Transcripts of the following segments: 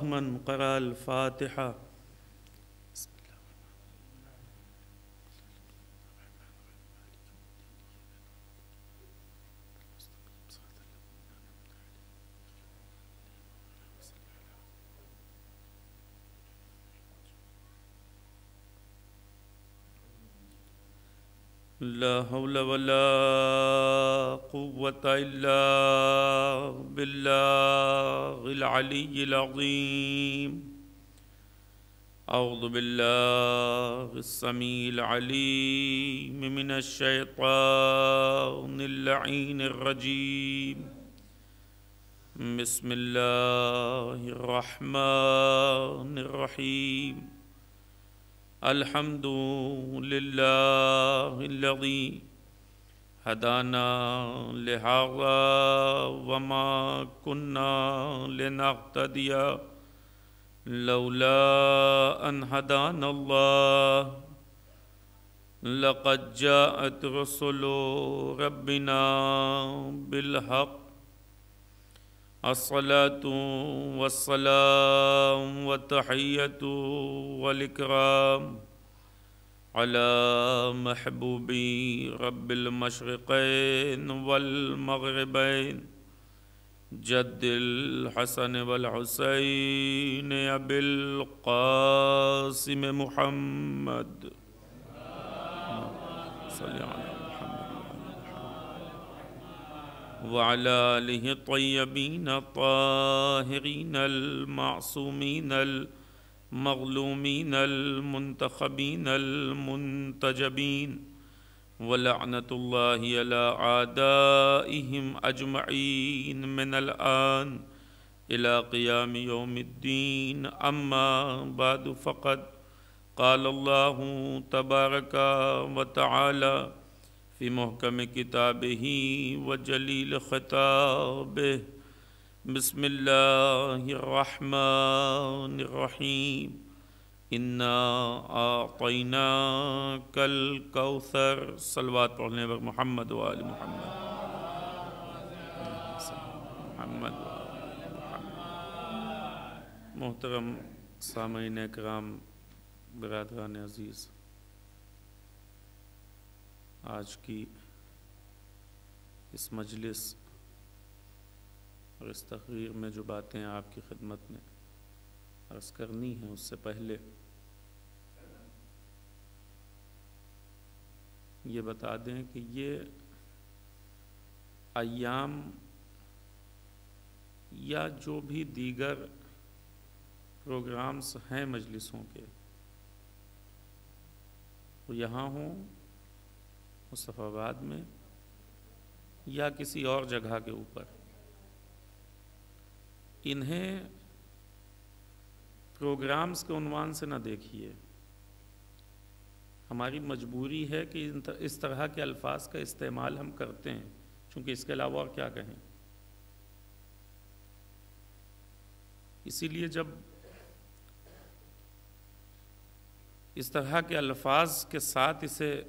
من قرأ الفاتحة. لا حول ولا قوة إلا بالله العلي العظيم. أعوذ بالله السميع العليم من الشيطان اللعين الرجيم. بسم الله الرحمن الرحيم. الحمد لله الذي هدانا لهذا وما كنا لنهتدي لولا أن هدانا الله. لقد جاءت رسل ربنا بالحق. الصلاة والسلام والتحية والإكرام على محبوبي رب المشرقين والمغربين جد الحسن والحسين أبي القاسم محمد صلى على وعلى آله الطيبين الطاهرين المعصومين المظلومين المنتخبين المنتجبين ولعنة الله على أعدائهم أجمعين من الآن إلى قيام يوم الدين. أما بعد فقد قال الله تبارك وتعالى في محكم كتابه وجليل خطابه. بسم الله الرحمن الرحيم. إنا أعطيناك الكوثر. صلوات پڑھنے پر محمد وآل محمد. محمد وآل محمد. محترم سامعین اکرام، برادران عزیز، آج کی اس مجلس اور اس تقریر میں جو باتیں آپ کی خدمت میں عرض کرنی ہیں، اس سے پہلے یہ بتا دیں کہ یہ ایام یا جو بھی دیگر پروگرامز ہیں مجلسوں کے، وہ یہاں ہوں مصطفیٰ آباد میں یا کسی اور جگہ کے اوپر، انہیں پروگرامز کے عنوان سے نہ دیکھیے. ہماری مجبوری ہے کہ اس طرح کے الفاظ کا استعمال ہم کرتے ہیں، چونکہ اس کے علاوہ اور کیا کہیں. اسی لیے جب اس طرح کے الفاظ کے ساتھ اسے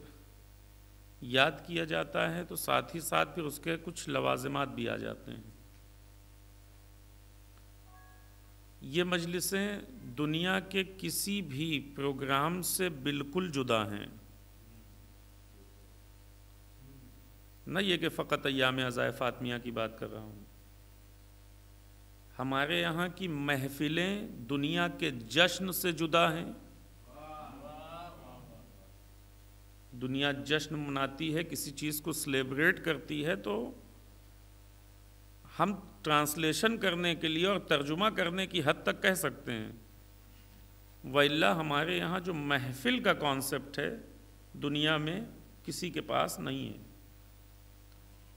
یاد کیا جاتا ہے تو ساتھ ہی ساتھ پھر اس کے کچھ لوازمات بھی آ جاتے ہیں. یہ مجلسیں دنیا کے کسی بھی پروگرام سے بالکل جدا ہیں. نہ یہ کہ فقط ایام عزائے فاطمیہ کی بات کر رہا ہوں. ہمارے یہاں کی محفلیں دنیا کے جشن سے جدا ہیں. دنیا جشن مناتی ہے، کسی چیز کو سیلیبریٹ کرتی ہے، تو ہم ٹرانسلیشن کرنے کے لیے اور ترجمہ کرنے کی حد تک کہہ سکتے ہیں. وَإِلَّا ہمارے یہاں جو محفل کا کانسیپٹ ہے دنیا میں کسی کے پاس نہیں ہے.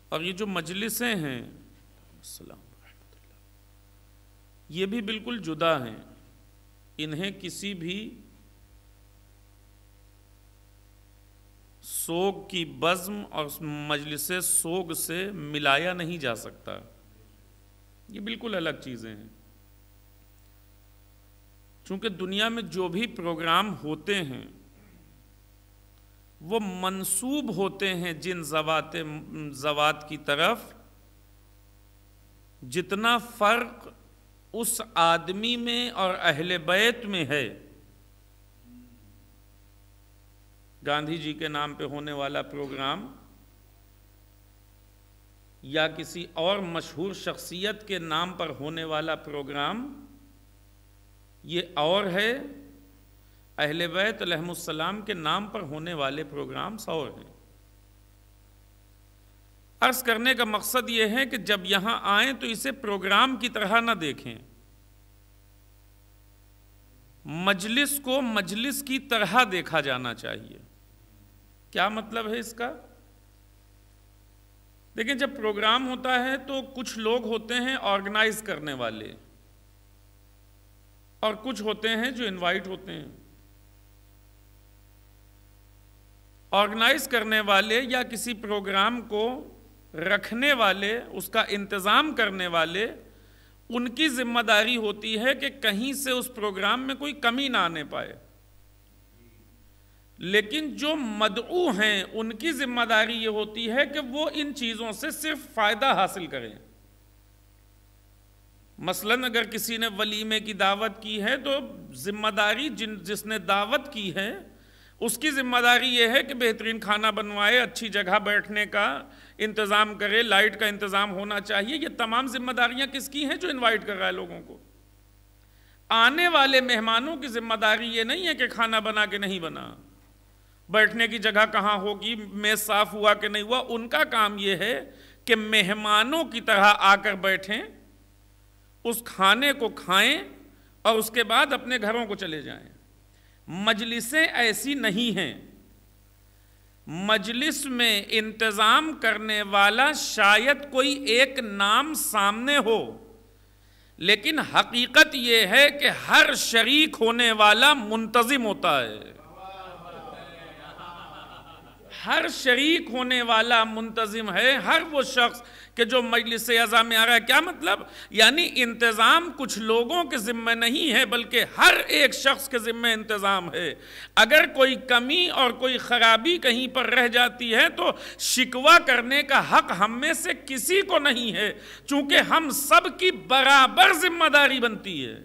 اور یہ جو مجلسیں ہیں، السلام ورحمۃ اللہ، یہ بھی بالکل جدا ہیں. انہیں کسی بھی سوگ کی بزم اور مجلس سوگ سے ملایا نہیں جا سکتا. یہ بالکل الگ چیزیں ہیں. چونکہ دنیا میں جو بھی پروگرام ہوتے ہیں وہ منسوب ہوتے ہیں جن ذوات کی طرف، جتنا فرق اس آدمی میں اور اہل بیت میں ہے۔ گاندھی جی کے نام پہ ہونے والا پروگرام یا کسی اور مشہور شخصیت کے نام پر ہونے والا پروگرام یہ اور ہے، اہل بیت علیہم السلام کے نام پر ہونے والے پروگرامز اور ہیں۔ عرض کرنے کا مقصد یہ ہے کہ جب یہاں آئیں تو اسے پروگرام کی طرح نہ دیکھیں، مجلس کو مجلس کی طرح دیکھا جانا چاہیے۔ کیا مطلب ہے اس کا؟ دیکھیں، جب پروگرام ہوتا ہے تو کچھ لوگ ہوتے ہیں آرگنائز کرنے والے اور کچھ ہوتے ہیں جو انوائٹ ہوتے ہیں۔ آرگنائز کرنے والے یا کسی پروگرام کو رکھنے والے، اس کا انتظام کرنے والے، ان کی ذمہ داری ہوتی ہے کہ کہیں سے اس پروگرام میں کوئی کمی نہ آنے پائے، لیکن جو مدعو ہیں ان کی ذمہ داری یہ ہوتی ہے کہ وہ ان چیزوں سے صرف فائدہ حاصل کریں۔ مثلاً اگر کسی نے ولیمے کی دعوت کی ہے تو ذمہ داری جس نے دعوت کی ہے اس کی ذمہ داری یہ ہے کہ بہترین کھانا بنوائے، اچھی جگہ بیٹھنے کا انتظام کرے، لائٹ کا انتظام ہونا چاہیے۔ یہ تمام ذمہ داریاں کس کی ہیں؟ جو انوائٹ کر رہا ہے لوگوں کو۔ آنے والے مہمانوں کی ذمہ داری یہ نہیں ہے کہ کھانا بنا کہ نہیں بنا، بیٹھنے کی جگہ کہاں ہوگی، میز صاف ہوا کہ نہیں ہوا۔ ان کا کام یہ ہے کہ مہمانوں کی طرح آ کر بیٹھیں، اس کھانے کو کھائیں اور اس کے بعد اپنے گھروں کو چلے جائیں۔ مجلسیں ایسی نہیں ہیں۔ مجلس میں انتظام کرنے والا شاید کوئی ایک نام سامنے ہو، لیکن حقیقت یہ ہے کہ ہر شریک ہونے والا منتظم ہوتا ہے۔ ہر شریک ہونے والا منتظم ہے، ہر وہ شخص کہ جو مجلس اعضاء میں آ رہا ہے۔ کیا مطلب؟ یعنی انتظام کچھ لوگوں کے ذمہ نہیں ہے بلکہ ہر ایک شخص کے ذمہ انتظام ہے۔ اگر کوئی کمی اور کوئی خرابی کہیں پر رہ جاتی ہے تو شکوہ کرنے کا حق ہم میں سے کسی کو نہیں ہے، چونکہ ہم سب کی برابر ذمہ داری بنتی ہے۔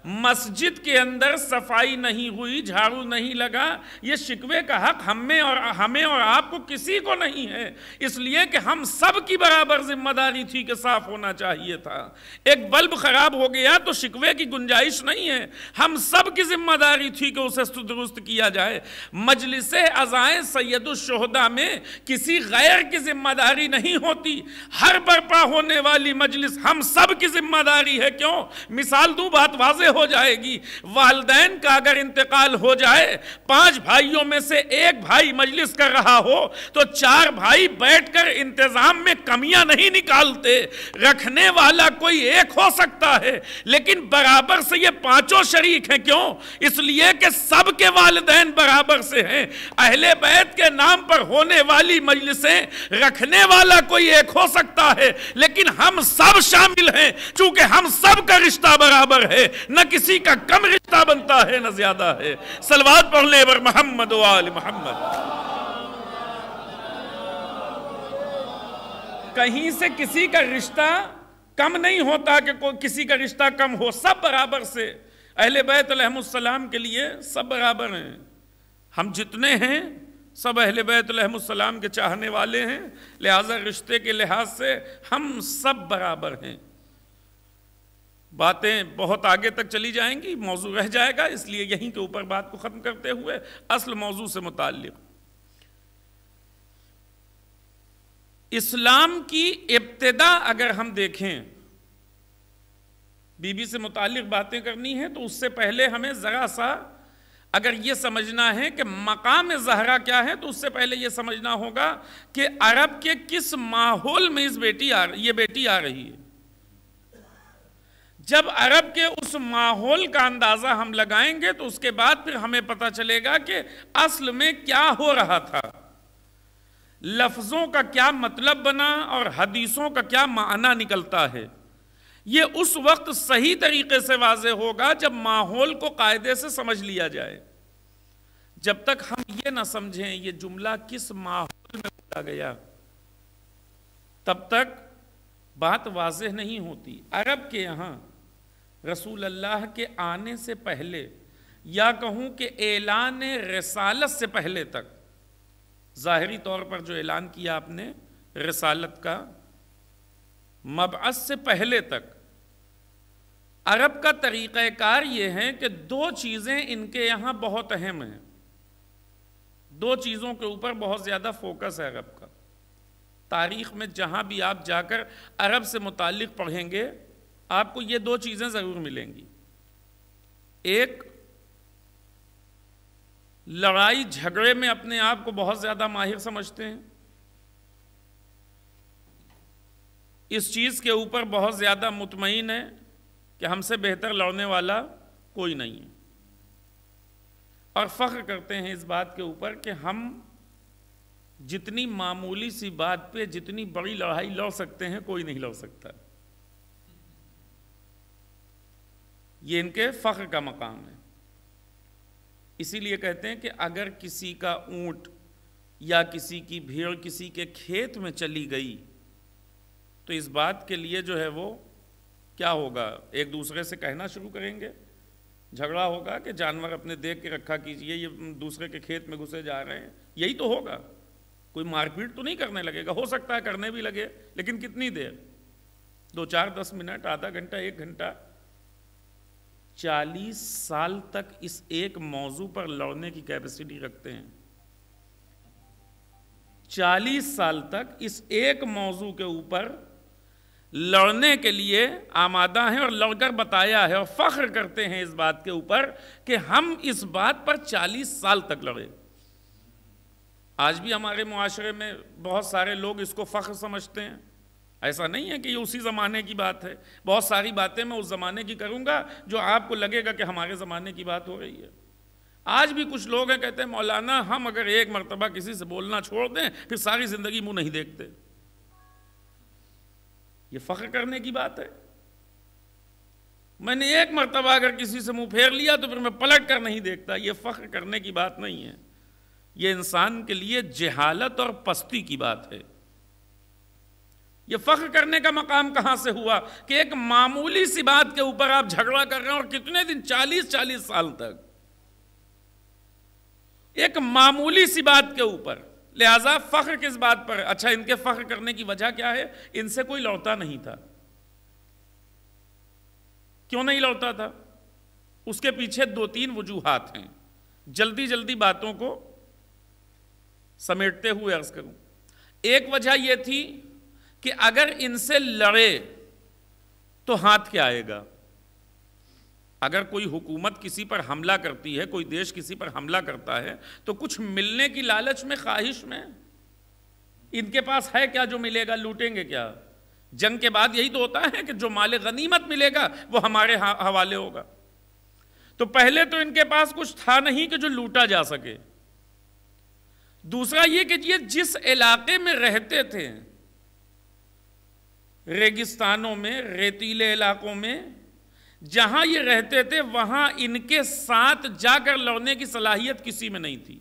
مسجد کے اندر صفائی نہیں ہوئی، جھاڑو نہیں لگا، یہ شکوے کا حق ہمیں اور آپ کو کسی کو نہیں ہے، اس لیے کہ ہم سب کی برابر ذمہ داری تھی کہ صاف ہونا چاہیے تھا۔ ایک بلب خراب ہو گیا تو شکوے کی گنجائش نہیں ہے، ہم سب کی ذمہ داری تھی کہ اسے درست کیا جائے۔ مجلس عزائے سید الشہداء میں کسی غیر کی ذمہ داری نہیں ہوتی، ہر برپا ہونے والی مجلس ہم سب کی ذمہ داری ہے۔ کیوں؟ مثال دوں، بات واضح ہو جائے گی۔ والدین کا اگر انتقال ہو جائے، 5 بھائیوں میں سے ایک بھائی مجلس کر رہا ہو تو 4 بھائی بیٹھ کر انتظام میں کمیاں نہیں نکالتے۔ رکھنے والا کوئی ایک ہو سکتا ہے لیکن برابر سے یہ 5 شریک ہیں۔ کیوں؟ اس لیے کہ سب کے والدین برابر سے ہیں۔ اہل بیت کے نام پر ہونے والی مجلسیں رکھنے والا کوئی ایک ہو سکتا ہے لیکن ہم سب شامل ہیں، چونکہ ہم سب کا رشتہ برابر ہے، نہ کسی کا کم رشتہ بنتا ہے نہ زیادہ ہے۔ صلوات پڑھ لیں بر محمد و آل محمد۔ کہیں سے کسی کا رشتہ کم نہیں ہوتا کہ کسی کا رشتہ کم ہو، سب برابر سے۔ اہل بیت علیہم السلام کے لیے سب برابر ہیں۔ ہم جتنے ہیں سب اہل بیت علیہم السلام کے چاہنے والے ہیں، لہٰذا رشتے کے لحاظ سے ہم سب برابر ہیں۔ باتیں بہت آگے تک چلی جائیں گی، موضوع رہ جائے گا، اس لیے یہیں کے اوپر بات کو ختم کرتے ہوئے اصل موضوع سے متعلق اسلام کی ابتدا اگر ہم دیکھیں، بی بی سے متعلق باتیں کرنی ہیں تو اس سے پہلے ہمیں ذرا سا اگر یہ سمجھنا ہے کہ مقام زہرا کیا ہے تو اس سے پہلے یہ سمجھنا ہوگا کہ عرب کے کس ماحول میں یہ بیٹی آ رہی ہے۔ جب عرب کے اس ماحول کا اندازہ ہم لگائیں گے تو اس کے بعد پھر ہمیں پتہ چلے گا کہ اصل میں کیا ہو رہا تھا، لفظوں کا کیا مطلب بنا اور حدیثوں کا کیا معنی نکلتا ہے۔ یہ اس وقت صحیح طریقے سے واضح ہوگا جب ماحول کو قاعدے سے سمجھ لیا جائے۔ جب تک ہم یہ نہ سمجھیں یہ جملہ کس ماحول میں بولا گیا، تب تک بات واضح نہیں ہوتی۔ عرب کے یہاں رسول اللہ کے آنے سے پہلے، یا کہوں کہ اعلان رسالت سے پہلے تک، ظاہری طور پر جو اعلان کیا آپ نے رسالت کا، مبعث سے پہلے تک عرب کا طریقہ کار یہ ہے کہ دو چیزیں ان کے یہاں بہت اہم ہیں، دو چیزوں کے اوپر بہت زیادہ فوکس ہے عرب کا۔ تاریخ میں جہاں بھی آپ جا کر عرب سے متعلق پڑھیں گے آپ کو یہ دو چیزیں ضرور ملیں گی۔ ایک، لڑائی جھگڑے میں اپنے آپ کو بہت زیادہ ماہر سمجھتے ہیں، اس چیز کے اوپر بہت زیادہ مطمئن ہے کہ ہم سے بہتر لڑنے والا کوئی نہیں ہے، اور فخر کرتے ہیں اس بات کے اوپر کہ ہم جتنی معمولی سی بات پہ جتنی بڑی لڑائی لڑ سکتے ہیں کوئی نہیں لڑ سکتا۔ یہ ان کے فخر کا مقام ہے۔ اسی لیے کہتے ہیں کہ اگر کسی کا اونٹ یا کسی کی بھیڑ کسی کے کھیت میں چلی گئی تو اس بات کے لیے جو ہے وہ کیا ہوگا، ایک دوسرے سے کہنا شروع کریں گے، جھگڑا ہوگا کہ جانور اپنے دیکھ کے رکھا کیجئے، یہ دوسرے کے کھیت میں گھسے جا رہے ہیں، یہی تو ہوگا۔ کوئی مار پیٹ تو نہیں کرنے لگے گا، ہو سکتا ہے کرنے بھی لگے، لیکن کتنی دیر، 2 4 10 منٹ، آدھا گھنٹہ، 1 گھنٹہ۔ 40 سال تک اس ایک موضوع پر لڑنے کی کیپیسٹی رکھتے ہیں، 40 سال تک اس ایک موضوع کے اوپر لڑنے کے لیے آمادہ ہیں، اور لڑ کر بتایا ہے، اور فخر کرتے ہیں اس بات کے اوپر کہ ہم اس بات پر 40 سال تک لڑے۔ آج بھی ہمارے معاشرے میں بہت سارے لوگ اس کو فخر سمجھتے ہیں، ایسا نہیں ہے کہ یہ اسی زمانے کی بات ہے، بہت ساری باتیں میں اس زمانے کی کروں گا جو آپ کو لگے گا کہ ہمارے زمانے کی بات ہو رہی ہے۔ آج بھی کچھ لوگ ہیں کہتے ہیں مولانا ہم اگر ایک مرتبہ کسی سے بولنا چھوڑ دیں پھر ساری زندگی منہ نہیں دیکھتے۔ یہ فخر کرنے کی بات ہے؟ میں نے ایک مرتبہ اگر کسی سے منہ پھیر لیا تو پھر میں پلٹ کر نہیں دیکھتا، یہ فخر کرنے کی بات نہیں ہے، یہ انسان کے لیے جہالت اور پستی کی بات ہے۔ یہ فخر کرنے کا مقام کہاں سے ہوا کہ ایک معمولی سی بات کے اوپر آپ جھگڑا کر رہے ہیں، اور کتنے دن، 40 سال تک ایک معمولی سی بات کے اوپر۔ لہذا فخر کس بات پر؟ اچھا، ان کے فخر کرنے کی وجہ کیا ہے؟ ان سے کوئی لڑتا نہیں تھا۔ کیوں نہیں لڑتا تھا؟ اس کے پیچھے 2-3 وجوہات ہیں، جلدی جلدی باتوں کو سمیٹتے ہوئے عرض کروں۔ ایک وجہ یہ تھی کہ اگر ان سے لڑے تو ہاتھ کیا آئے گا؟ اگر کوئی حکومت کسی پر حملہ کرتی ہے، کوئی دیش کسی پر حملہ کرتا ہے تو کچھ ملنے کی لالچ میں، خواہش میں، ان کے پاس ہے کیا جو ملے گا؟ لوٹیں گے کیا؟ جنگ کے بعد یہی تو ہوتا ہے کہ جو مال غنیمت ملے گا وہ ہمارے حوالے ہوگا۔ تو پہلے تو ان کے پاس کچھ تھا نہیں کہ جو لوٹا جا سکے۔ دوسرا یہ کہ یہ جس علاقے میں رہتے تھے، ریگستانوں میں، ریتیلے علاقوں میں، جہاں یہ رہتے تھے وہاں ان کے ساتھ جا کر لڑنے کی صلاحیت کسی میں نہیں تھی،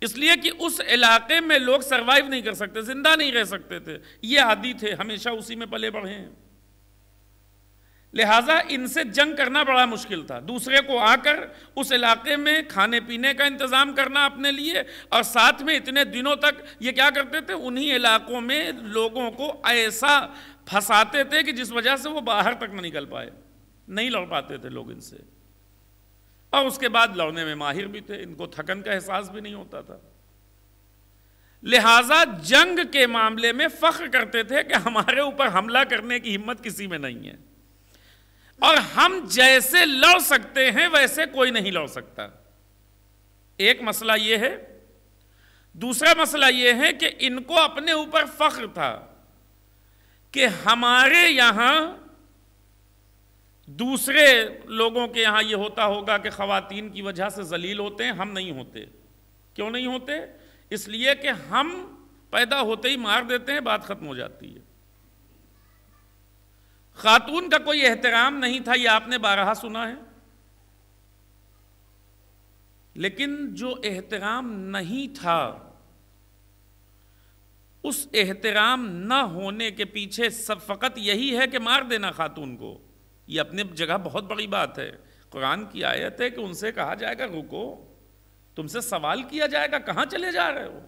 اس لیے کہ اس علاقے میں لوگ سروائیو نہیں کر سکتے، زندہ نہیں رہ سکتے تھے، یہ عادی تھے، ہمیشہ اسی میں پلے بڑھے ہیں۔ لہٰذا ان سے جنگ کرنا بڑا مشکل تھا، دوسرے کو آ کر اس علاقے میں کھانے پینے کا انتظام کرنا اپنے لیے، اور ساتھ میں اتنے دنوں تک یہ کیا کرتے تھے، انہی علاقوں میں لوگوں کو ایسا پھنساتے تھے کہ جس وجہ سے وہ باہر تک نہ نکل پائے، نہیں لڑ پاتے تھے لوگ ان سے، اور اس کے بعد لڑنے میں ماہر بھی تھے، ان کو تھکن کا احساس بھی نہیں ہوتا تھا۔ لہٰذا جنگ کے معاملے میں فخر کرتے تھے کہ ہمارے اوپر حملہ کرنے کی ہمت کسی میں نہیں ہے، اور ہم جیسے لڑ سکتے ہیں ویسے کوئی نہیں لڑ سکتا۔ ایک مسئلہ یہ ہے۔ دوسرا مسئلہ یہ ہے کہ ان کو اپنے اوپر فخر تھا کہ ہمارے یہاں، دوسرے لوگوں کے یہاں یہ ہوتا ہوگا کہ خواتین کی وجہ سے ذلیل ہوتے ہیں، ہم نہیں ہوتے۔ کیوں نہیں ہوتے؟ اس لیے کہ ہم پیدا ہوتے ہی مار دیتے ہیں، بات ختم ہو جاتی ہے۔ خاتون کا کوئی احترام نہیں تھا، یہ آپ نے بارہا سنا ہے، لیکن جو احترام نہیں تھا اس احترام نہ ہونے کے پیچھے سب فقط یہی ہے کہ مار دینا خاتون کو، یہ اپنے جگہ بہت بڑی بات ہے. قرآن کی آیت ہے کہ ان سے کہا جائے گا رکو, تم سے سوال کیا جائے گا کہاں چلے جا رہے ہو,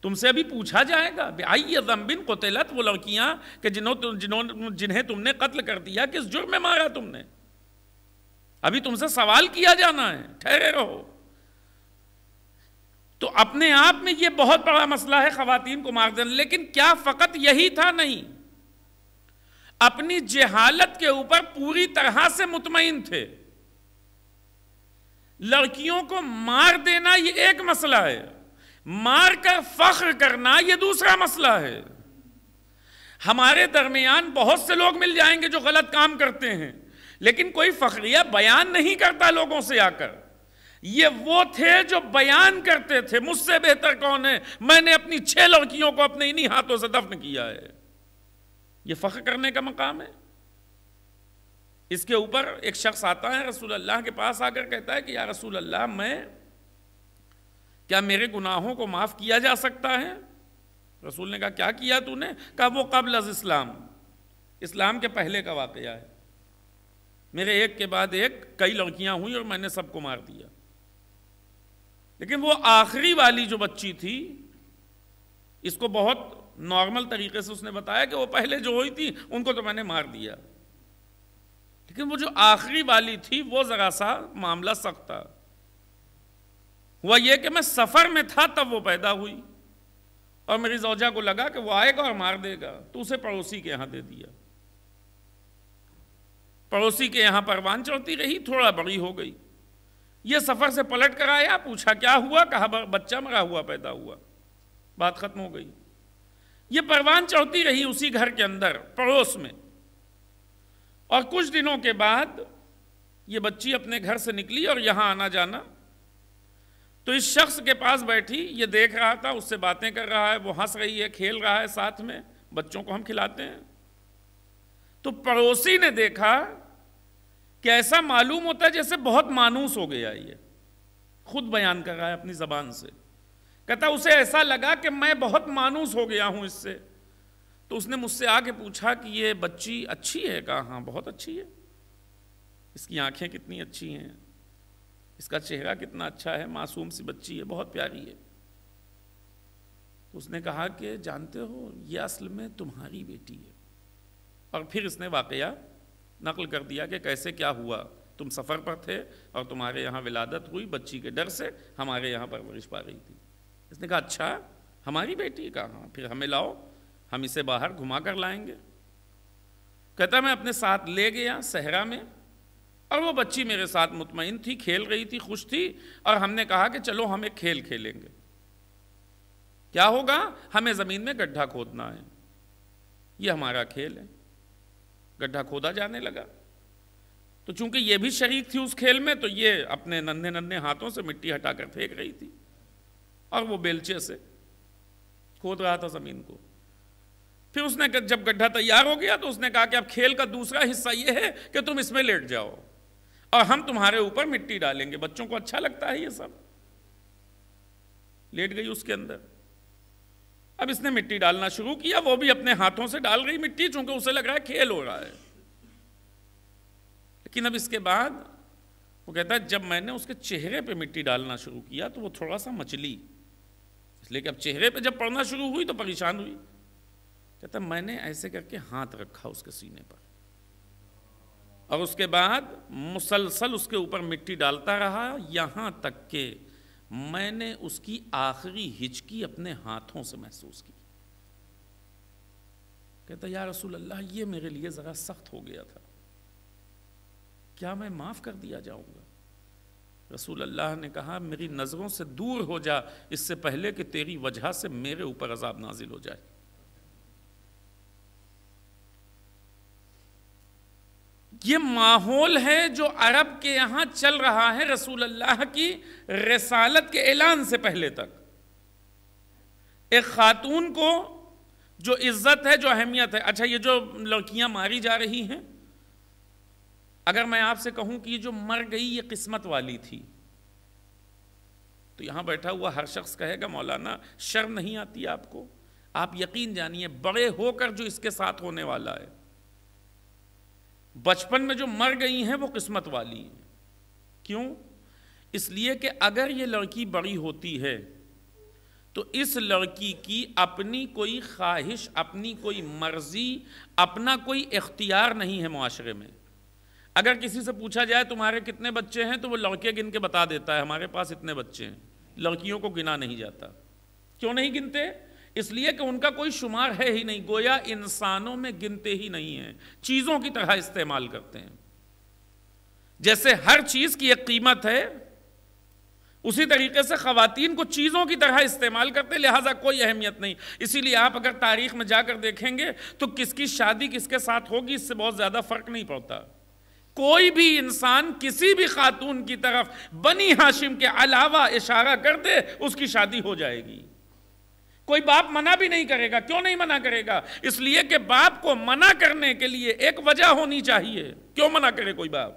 تم سے ابھی پوچھا جائے گا بِأَيِّ ذَنْبٍ قُتِلَتْ, وہ لڑکیاں کہ جنہیں تم نے قتل کر دیا کس جرم میں مارا تم نے, ابھی تم سے سوال کیا جانا ہے, ٹھہرے رہو. تو اپنے آپ میں یہ بہت بڑا مسئلہ ہے خواتین کو مار دینا. لیکن کیا فقط یہی تھا؟ نہیں, اپنی جہالت کے اوپر پوری طرح سے مطمئن تھے. لڑکیوں کو مار دینا یہ ایک مسئلہ ہے, مار کر فخر کرنا یہ دوسرا مسئلہ ہے. ہمارے درمیان بہت سے لوگ مل جائیں گے جو غلط کام کرتے ہیں, لیکن کوئی فخریہ بیان نہیں کرتا لوگوں سے آ کر. یہ وہ تھے جو بیان کرتے تھے مجھ سے بہتر کون ہے, میں نے اپنی 6 لڑکیوں کو اپنے انہی ہاتھوں سے دفن کیا ہے. یہ فخر کرنے کا مقام ہے. اس کے اوپر ایک شخص آتا ہے رسول اللہ کے پاس آ کر کہتا ہے کہ یا رسول اللہ, کیا میرے گناہوں کو معاف کیا جا سکتا ہے؟ رسول نے کہا کیا کیا تو نے؟ کہا وہ قبل از اسلام, اسلام کے پہلے کا واقعہ ہے. میرے ایک کے بعد ایک کئی لڑکیاں ہوئیں اور میں نے سب کو مار دیا, لیکن وہ آخری والی جو بچی تھی, اس کو بہت نارمل طریقے سے اس نے بتایا کہ وہ پہلے جو ہوئی تھی ان کو تو میں نے مار دیا, لیکن وہ جو آخری والی تھی وہ ذرا سا معاملہ سخت تھا. ہوا یہ کہ میں سفر میں تھا تب وہ پیدا ہوئی, اور میری زوجہ کو لگا کہ وہ آئے گا اور مار دے گا, تو اسے پڑوسی کے یہاں دے دیا. پڑوسی کے یہاں پروان چڑھتی رہی, تھوڑا بڑی ہو گئی. یہ سفر سے پلٹ کر آیا, پوچھا کیا ہوا؟ کہا بچہ مرا ہوا پیدا ہوا, بات ختم ہو گئی. یہ پروان چڑھتی رہی اسی گھر کے اندر پڑوس میں, اور کچھ دنوں کے بعد یہ بچی اپنے گھر سے نکلی اور یہاں آنا جانا. تو اس شخص کے پاس بیٹھی, یہ دیکھ رہا تھا, اس سے باتیں کر رہا ہے, وہ ہنس رہی ہے, کھیل رہا ہے ساتھ میں, بچوں کو ہم کھلاتے ہیں. تو پڑوسی نے دیکھا کہ ایسا معلوم ہوتا ہے جیسے بہت مانوس ہو گیا, یہ خود بیان کر رہا ہے اپنی زبان سے. کہتا اسے ایسا لگا کہ میں بہت مانوس ہو گیا ہوں اس سے. تو اس نے مجھ سے آ کے پوچھا کہ یہ بچی اچھی ہے؟ کہا ہاں بہت اچھی ہے, اس کی آنکھیں کتنی اچھی ہیں, اس کا چہرہ کتنا اچھا ہے, معصوم سی بچی ہے, بہت پیاری ہے. تو اس نے کہا کہ جانتے ہو یہ اصل میں تمہاری بیٹی ہے. اور پھر اس نے واقعہ نقل کر دیا کہ کیسے کیا ہوا, تم سفر پر تھے اور تمہارے یہاں ولادت ہوئی, بچی کے ڈر سے ہمارے یہاں پرورش پا رہی تھی. اس نے کہا اچھا ہماری بیٹی؟ کہا ہاں. پھر ہمیں لاؤ, ہم اسے باہر گھما کر لائیں گے. کہتا میں اپنے ساتھ لے گیا صحرا میں, اور وہ بچی میرے ساتھ مطمئن تھی, کھیل رہی تھی, خوش تھی, اور ہم نے کہا کہ چلو ہم ایک کھیل کھیلیں گے. کیا ہوگا؟ ہمیں زمین میں گڈھا کھودنا ہے, یہ ہمارا کھیل ہے. گڈھا کھودا جانے لگا. تو چونکہ یہ بھی شریک تھی اس کھیل میں, تو یہ اپنے ننھے ننھے ہاتھوں سے مٹی ہٹا کر پھینک رہی تھی, اور وہ بیلچے سے کھود رہا تھا زمین کو. پھر اس نے جب گڈھا تیار ہو گیا تو اس نے کہا کہ اب کھیل کا دوسرا حصہ یہ ہے کہ تم اس میں لیٹ جاؤ اور ہم تمہارے اوپر مٹی ڈالیں گے. بچوں کو اچھا لگتا ہے یہ سب. لیٹ گئی اس کے اندر. اب اس نے مٹی ڈالنا شروع کیا, وہ بھی اپنے ہاتھوں سے ڈال رہی مٹی, چونکہ اسے لگ رہا ہے کھیل ہو رہا ہے. لیکن اب اس کے بعد وہ کہتا ہے جب میں نے اس کے چہرے پہ مٹی ڈالنا شروع کیا تو وہ تھوڑا سا مچلی, اس لیے کہ اب چہرے پہ جب پڑنا شروع ہوئی تو پریشان ہوئی. کہتا میں نے ایسے کر کے ہاتھ رکھا اس کے سینے پر, اور اس کے بعد مسلسل اس کے اوپر مٹی ڈالتا رہا, یہاں تک کہ میں نے اس کی آخری ہچکی اپنے ہاتھوں سے محسوس کی. کہتا یا رسول اللہ یہ میرے لیے ذرا سخت ہو گیا تھا, کیا میں معاف کر دیا جاؤں گا؟ رسول اللہ نے کہا میری نظروں سے دور ہو جا اس سے پہلے کہ تیری وجہ سے میرے اوپر عذاب نازل ہو جائے. یہ ماحول ہے جو عرب کے یہاں چل رہا ہے رسول اللہ کی رسالت کے اعلان سے پہلے تک. ایک خاتون کو جو عزت ہے, جو اہمیت ہے. اچھا یہ جو لڑکیاں ماری جا رہی ہیں, اگر میں آپ سے کہوں کہ یہ جو مر گئی یہ قسمت والی تھی, تو یہاں بیٹھا ہوا ہر شخص کہے گا مولانا شرم نہیں آتی آپ کو؟ آپ یقین جانیے بڑے ہو کر جو اس کے ساتھ ہونے والا ہے, بچپن میں جو مر گئی ہیں وہ قسمت والی ہیں. کیوں؟ اس لیے کہ اگر یہ لڑکی بڑی ہوتی ہے تو اس لڑکی کی اپنی کوئی خواہش، اپنی کوئی مرضی، اپنا کوئی اختیار نہیں ہے معاشرے میں. اگر کسی سے پوچھا جائے تمہارے کتنے بچے ہیں تو وہ لڑکے گن کے بتا دیتا ہے ہمارے پاس اتنے بچے ہیں. لڑکیوں کو گنا نہیں جاتا. کیوں نہیں گنتے؟ اس لیے کہ ان کا کوئی شمار ہے ہی نہیں، گویا انسانوں میں گنتے ہی نہیں ہیں، چیزوں کی طرح استعمال کرتے ہیں. جیسے ہر چیز کی ایک قیمت ہے، اسی طریقے سے خواتین کو چیزوں کی طرح استعمال کرتے، لہٰذا کوئی اہمیت نہیں. اسی لیے آپ اگر تاریخ میں جا کر دیکھیں گے تو کس کی شادی کس کے ساتھ ہوگی اس سے بہت زیادہ فرق نہیں پڑتا. کوئی بھی انسان کسی بھی خاتون کی طرف بنی ہاشم کے علاوہ اشارہ کر دے اس کی شادی ہو جائے گی. کوئی باپ منع بھی نہیں کرے گا. کیوں نہیں منع کرے گا؟ اس لیے کہ باپ کو منع کرنے کے لیے ایک وجہ ہونی چاہیے. کیوں منع کرے کوئی باپ؟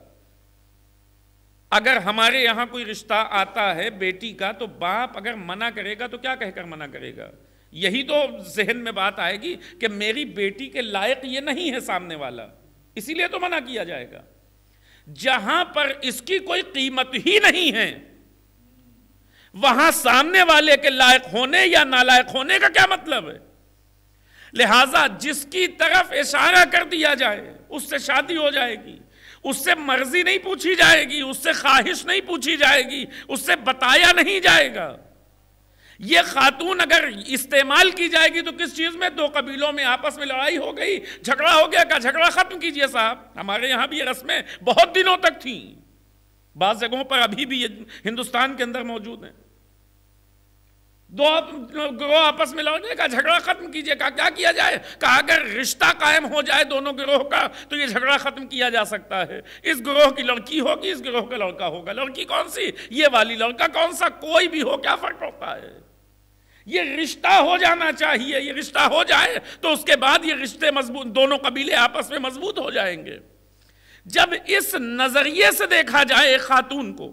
اگر ہمارے یہاں کوئی رشتہ آتا ہے بیٹی کا تو باپ اگر منع کرے گا تو کیا کہہ کر منع کرے گا؟ یہی تو ذہن میں بات آئے گی کہ میری بیٹی کے لائق یہ نہیں ہے سامنے والا، اسی لیے تو منع کیا جائے گا. جہاں پر اس کی کوئی قیمت ہی نہیں ہے وہاں سامنے والے کے لائق ہونے یا نالائق ہونے کا کیا مطلب ہے؟ لہٰذا جس کی طرف اشارہ کر دیا جائے اس سے شادی ہو جائے گی، اس سے مرضی نہیں پوچھی جائے گی، اس سے خواہش نہیں پوچھی جائے گی، اس سے بتایا نہیں جائے گا. یہ خاتون اگر استعمال کی جائے گی تو کس چیز میں؟ دو قبیلوں میں آپس میں لڑائی ہو گئی، جھگڑا ہو گیا، کہ جھگڑا ختم کیجئے صاحب. ہمارے یہاں بھی یہ رسمیں بہت دنوں تک تھیں، بعض جگہوں پر ابھی بھی یہ ہندوستان کے اندر موجود ہیں. دو گروہ آپس میں لڑنے کا، جھگڑا ختم کیجئے. کیا کیا جائے؟ کہا اگر رشتہ قائم ہو جائے دونوں گروہ کا تو یہ جھگڑا ختم کیا جا سکتا ہے. اس گروہ کی لڑکی ہوگی، اس گروہ کا لڑکا ہوگا. لڑکی کون سی؟ یہ والی. لڑکا کون سا؟ کوئی بھی ہو، کیا فرق پڑتا ہے؟ یہ رشتہ ہو جانا چاہیے. یہ رشتہ ہو جائے تو اس کے بعد یہ رشتے مضبوط، دونوں قبیلے آپس میں مضبوط ہو جائیں گے. جب اس نظریے سے دیکھا جائے ایک خاتون کو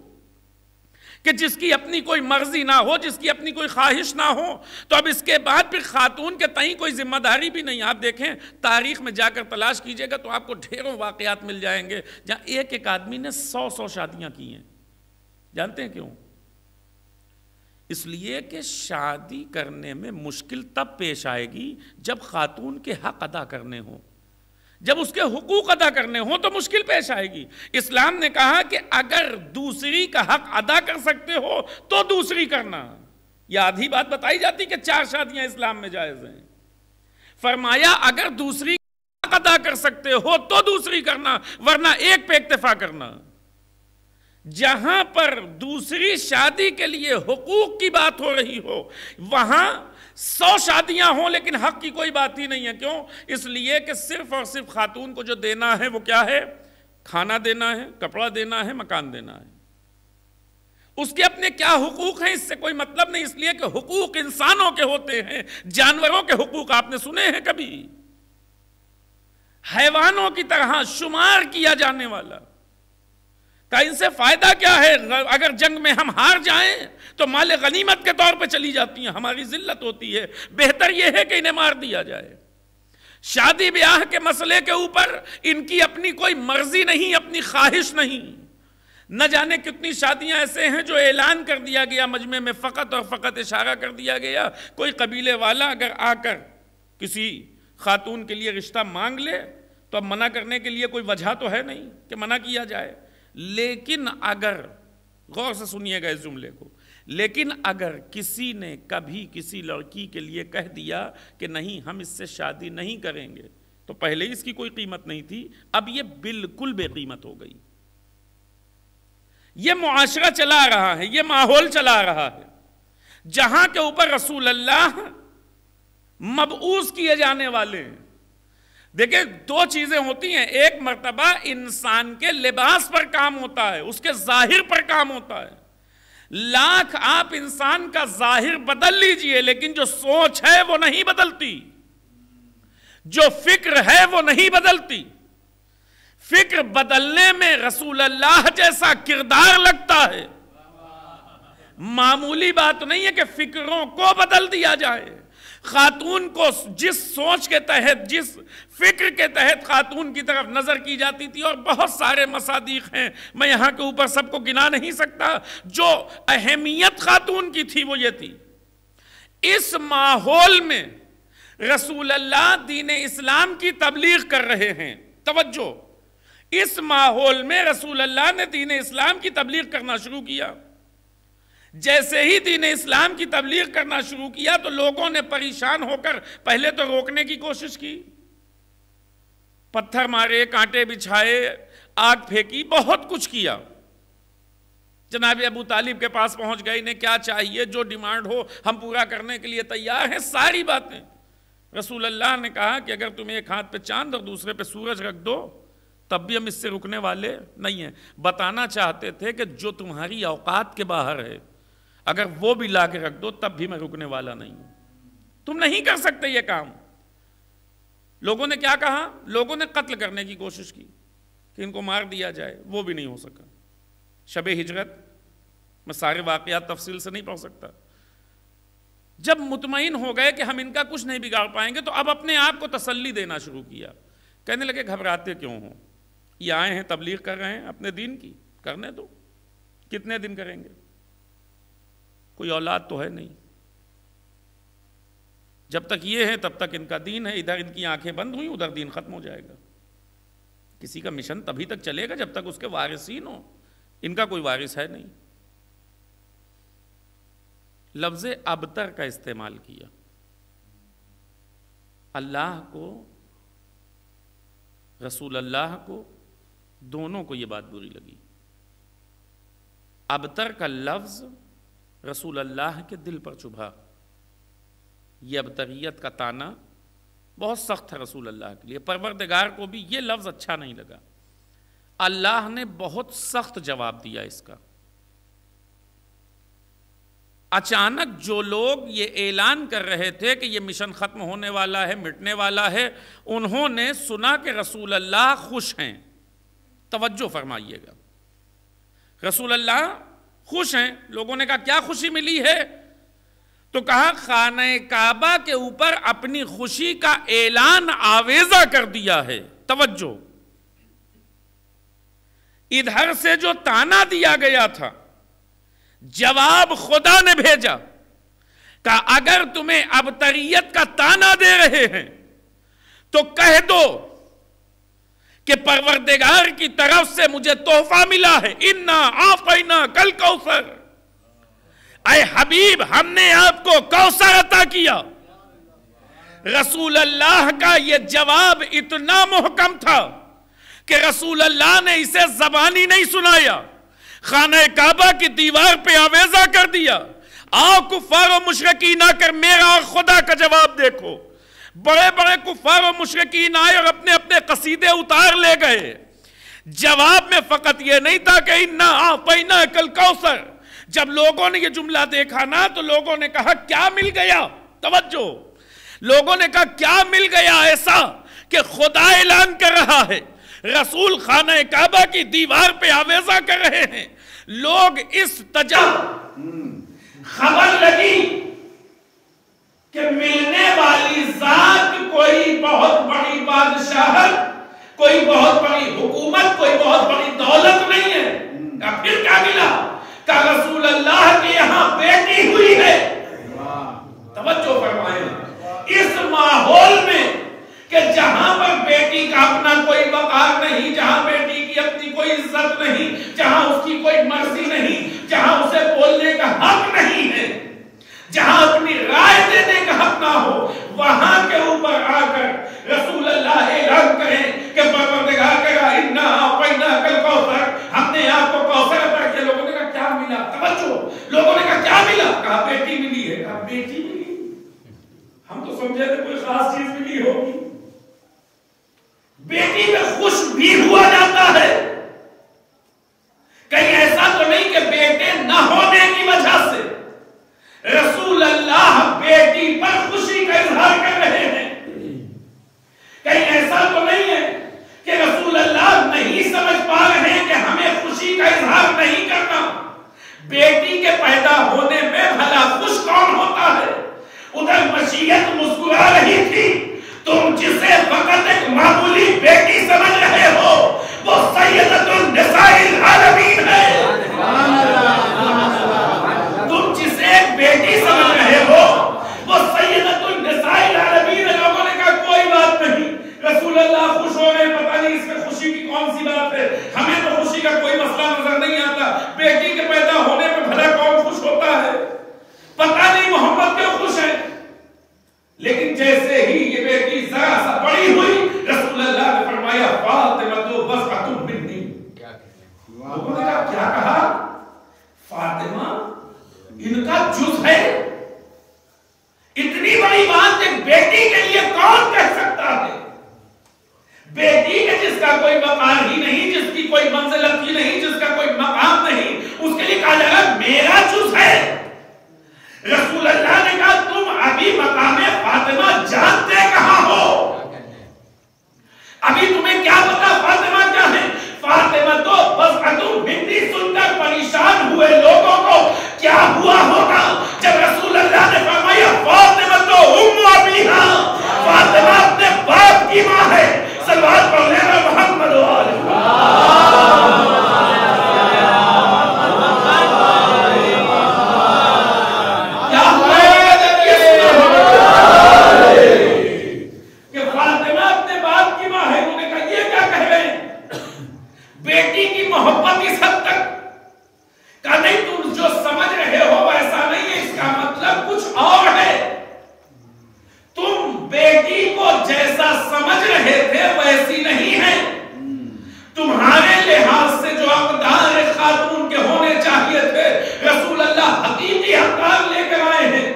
کہ جس کی اپنی کوئی مرضی نہ ہو، جس کی اپنی کوئی خواہش نہ ہو، تو اب اس کے بعد پھر خاتون کے تئیں کوئی ذمہ داری بھی نہیں. آپ دیکھیں تاریخ میں جا کر تلاش کیجئے گا تو آپ کو ڈھیروں واقعات مل جائیں گے جہاں ایک ایک آدمی نے 100 شادیاں کی ہیں. جانتے ہیں کیوں؟ اس لیے کہ شادی کرنے میں مشکل تب پیش آئے گی جب خاتون کے حق ادا کرنے ہوں، جب اس کے حقوق ادا کرنے ہوں تو مشکل پیش آئے گی. اسلام نے کہا کہ اگر دوسری کا حق ادا کر سکتے ہو تو دوسری کرنا. یہ آدھی بات بتائی جاتی کہ 4 شادیاں اسلام میں جائز ہیں. فرمایا اگر دوسری کا حق ادا کر سکتے ہو تو دوسری کرنا، ورنہ ایک پہ اکتفا کرنا. جہاں پر دوسری شادی کے لیے حقوق کی بات ہو رہی ہو وہاں 100 شادیاں ہوں لیکن حق کی کوئی بات ہی نہیں ہے. کیوں؟ اس لیے کہ صرف اور صرف خاتون کو جو دینا ہے وہ کیا ہے؟ کھانا دینا ہے، کپڑا دینا ہے، مکان دینا ہے. اس کے اپنے کیا حقوق ہیں اس سے کوئی مطلب نہیں. اس لیے کہ حقوق انسانوں کے ہوتے ہیں. جانوروں کے حقوق آپ نے سنے ہیں کبھی؟ حیوانوں کی طرح شمار کیا جانے والا. ان سے فائدہ کیا ہے؟ اگر جنگ میں ہم ہار جائیں تو مال غنیمت کے طور پہ چلی جاتی ہیں، ہماری ذلت ہوتی ہے. بہتر یہ ہے کہ انہیں مار دیا جائے. شادی بیاہ کے مسئلے کے اوپر ان کی اپنی کوئی مرضی نہیں، اپنی خواہش نہیں. نہ جانے کتنی شادیاں ایسے ہیں جو اعلان کر دیا گیا مجمع میں، فقط اور فقط اشارہ کر دیا گیا. کوئی قبیلے والا اگر آ کر کسی خاتون کے لیے رشتہ مانگ لے تو اب منع کرنے کے لیے کوئی وجہ تو ہے نہیں کہ منع کیا جائے. لیکن اگر، غور سے سنیے گا اس جملے کو، لیکن اگر کسی نے کبھی کسی لڑکی کے لیے کہہ دیا کہ نہیں ہم اس سے شادی نہیں کریں گے تو پہلے اس کی کوئی قیمت نہیں تھی، اب یہ بالکل بے قیمت ہو گئی. یہ معاشرہ چلا رہا ہے، یہ ماحول چلا رہا ہے جہاں کے اوپر رسول اللہ مبعوث کیے جانے والے ہیں. دیکھیں 2 چیزیں ہوتی ہیں. ایک مرتبہ انسان کے لباس پر کام ہوتا ہے، اس کے ظاہر پر کام ہوتا ہے. لاکھ آپ انسان کا ظاہر بدل لیجئے لیکن جو سوچ ہے وہ نہیں بدلتی، جو فکر ہے وہ نہیں بدلتی. فکر بدلنے میں رسول اللہ جیسا کردار لگتا ہے. معمولی بات نہیں ہے کہ فکروں کو بدل دیا جائے. خاتون کو جس سوچ کے تحت، جس فکر کے تحت خاتون کی طرف نظر کی جاتی تھی، اور بہت سارے مصادیق ہیں، میں یہاں کے اوپر سب کو گنا نہیں سکتا، جو اہمیت خاتون کی تھی وہ یہ تھی۔ اس ماحول میں رسول اللہ دین اسلام کی تبلیغ کر رہے ہیں، توجہ، اس ماحول میں رسول اللہ نے دین اسلام کی تبلیغ کرنا شروع کیا۔ جیسے ہی دین اسلام کی تبلیغ کرنا شروع کیا تو لوگوں نے پریشان ہو کر پہلے تو روکنے کی کوشش کی، پتھر مارے، کانٹے بچھائے، آگ پھینکی، بہت کچھ کیا۔ جناب ابو طالب کے پاس پہنچ گئے، انہیں کیا چاہیے، جو ڈیمانڈ ہو ہم پورا کرنے کے لیے تیار ہیں، ساری باتیں۔ رسول اللہ نے کہا کہ اگر تم ایک ہاتھ پہ چاند اور دوسرے پہ سورج رکھ دو تب بھی ہم اس سے رکنے والے نہیں ہیں۔ بتانا چاہتے تھے کہ جو تمہاری اوقات کے باہر ہے اگر وہ بھی لا کے رکھ دو تب بھی میں رکنے والا نہیں ہوں، تم نہیں کر سکتے یہ کام۔ لوگوں نے کیا کہا؟ لوگوں نے قتل کرنے کی کوشش کی کہ ان کو مار دیا جائے، وہ بھی نہیں ہو سکا۔ شب ہجرت میں سارے واقعات تفصیل سے نہیں پڑھ سکتا۔ جب مطمئن ہو گئے کہ ہم ان کا کچھ نہیں بگاڑ پائیں گے تو اب اپنے آپ کو تسلی دینا شروع کیا، کہنے لگے گھبراتے کیوں ہوں، یہ آئے ہیں تبلیغ کر رہے ہیں اپنے دین کی، کرنے دو، کتنے دن کریں گے، کوئی اولاد تو ہے نہیں، جب تک یہ ہے تب تک ان کا دین ہے، ادھر ان کی آنکھیں بند ہوئی ادھر دین ختم ہو جائے گا۔ کسی کا مشن تبھی تک چلے گا جب تک اس کے وارثین ہوں، ان کا کوئی وارث ہے نہیں۔ لفظ ابتر کا استعمال کیا۔ اللہ کو، رسول اللہ کو، دونوں کو یہ بات بری لگی۔ ابتر کا لفظ رسول اللہ کے دل پر چبھا۔ یہ ابتریت کا تانا بہت سخت ہے رسول اللہ کے لیے، پروردگار کو بھی یہ لفظ اچھا نہیں لگا۔ اللہ نے بہت سخت جواب دیا اس کا۔ اچانک جو لوگ یہ اعلان کر رہے تھے کہ یہ مشن ختم ہونے والا ہے، مٹنے والا ہے، انہوں نے سنا کہ رسول اللہ خوش ہیں۔ توجہ فرمائیے گا، رسول اللہ خوش ہیں۔ لوگوں نے کہا کیا خوشی ملی ہے؟ تو کہا خانہ کعبہ کے اوپر اپنی خوشی کا اعلان آویزہ کر دیا ہے۔ توجہ، ادھر سے جو تانا دیا گیا تھا، جواب خدا نے بھیجا کہ اگر تمہیں ابتریت کا تانا دے رہے ہیں تو کہہ دو کہ پروردگار کی طرف سے مجھے تحفہ ملا ہے، انا اعطینا کل کوثر، اے حبیب ہم نے آپ کو کوثر عطا کیا۔ رسول اللہ کا یہ جواب اتنا محکم تھا کہ رسول اللہ نے اسے زبانی نہیں سنایا، خانہ کعبہ کی دیوار پہ آویزہ کر دیا۔ آؤ کفار و مشرکین آ کر میرا اور خدا کا جواب دیکھو۔ بڑے بڑے کفار و مشرکین آئے اور اپنے اپنے قصیدے اتار لے گئے۔ جواب میں فقط یہ نہیں تھا کہ انا اعطیناک الکوثر۔ جب لوگوں نے یہ جملہ دیکھا نا تو لوگوں نے کہا کیا مل گیا؟ توجہ، لوگوں نے کہا کیا مل گیا ایسا کہ خدا اعلان کر رہا ہے، رسول خانہ کعبہ کی دیوار پہ آویزہ کر رہے ہیں۔ لوگ اس خبر لگی کہ ملنے والی ذات کوئی بہت بڑی بادشاہت، کوئی بہت بڑی حکومت، کوئی بہت بڑی دولت نہیں ہے۔ پھر کیا ملا؟ کہ رسول اللہ کے یہاں بیٹی ہوئی ہے۔ توجہ فرمائیں، اس ماحول میں کہ جہاں پر بیٹی کا اپنا کوئی وقار نہیں، جہاں بیٹی کی اپنی کوئی عزت نہیں، جہاں اس کی کوئی مرضی نہیں، جہاں اسے بولنے کا حق نہیں ہے، جہاں اپنی رائے دینے کا حق نہ ہو، وہاں کے اوپر آ کر رسول اللہ اعلان کریں کہ پروردگار کہا انا اعطیناک الکوثر، ہم نے آپ کو کوثر عطا کیا۔ لوگوں نے کہا کیا ملا؟ توجہ، لوگوں نے کہا کیا ملا؟ کہا بیٹی ملی ہے۔ کہا بیٹی ملی؟ ہم تو سمجھے تھے کوئی خاص چیز ملی ہوگی۔ بیٹی میں خوش بھی ہوا جاتا ہے، کہیں ایسا تو نہیں کہ بیٹے نہ ہونے کی وجہ سے رسول اللہ بیٹی پر خوشی کا اظہار کر رہے ہیں۔ کہیں ایسا تو نہیں ہے کہ رسول اللہ نہیں سمجھ پا رہے ہیں کہ ہمیں خوشی کا اظہار نہیں کرنا۔ بیٹی کے پیدا ہونے میں بھلا خوش کون ہوتا ہے؟ ادھر مشیت مسکرا رہی تھی. تم جسے فقط ایک معمولی بیٹی سمجھ رہے ہو وہ سیدۃ النساء العالمین ہے. تم جسے ایک بیٹی سمجھ رہے ہو وہ سیدۃ النساء العالمین ہے. لوگوں نے کہا کوئی بات نہیں. رسول اللہ خوش ہو رہے, پتہ نہیں اس میں خوشی کی کون سی بات ہے, ہمیں تو خوشی کا کوئی مسئلہ نظر نہیں آتا. بیٹی کے پیدا ہونے پہ بھلا کون خوش ہوتا ہے؟ پتہ نہیں محمد کیوں خوش ہے. لیکن جیسے ہی یہ بیٹی ذرا سا بڑی ہوئی رسول اللہ نے فرمایا فاطمہ تو بضعۃ منی. لوگوں نے کہا کیا کہا؟ فاطمہ ان کا جز ہے. اتنی بڑی بات ایک بیٹی کے لیے کون کہہ سکتا ہے؟ بیٹی کے جس کا کوئی مقام ہی نہیں, جس کی کوئی منزلت ہی نہیں, جس کا کوئی مقام نہیں, اس کے لیے کہا جائے گا میرا جز ہے. رسول اللہ نے کہا تم ابھی مقام فاطمہ جانتے کہاں ہو؟ ابھی تمہیں کیا پتا فاطمہ کیا ہے؟ فاطمہ تو بضعۃ منی سن کر پریشان ہوئے لوگوں کو کیا ہوا ہوگا جب رسول اللہ نے فرمایا فاطمہ تو ام ابیہا, فاطمہ اپنے باپ کی ماں ہے. صلوات پڑھ لینا محمد و آلہ. کیا ہوا کہ فاطمہ اپنے باپ کی ماں ہے. انہوں نے کہا یہ کیا کہہ رہے ہیں؟ بیٹی کی محبت اس حد تک. کہا نہیں تم جو سمجھ رہے ہو ایسا نہیں ہے, اس کا مطلب کچھ اور ہے. تم بیٹی کو جیسا سمجھ رہے تھے ویسی نہیں ہے. تمہارے لحاظ سے جو اقدار خاتون کے ہونے چاہیے تھے رسول اللہ حقیقی اقدار لے کر آئے ہیں.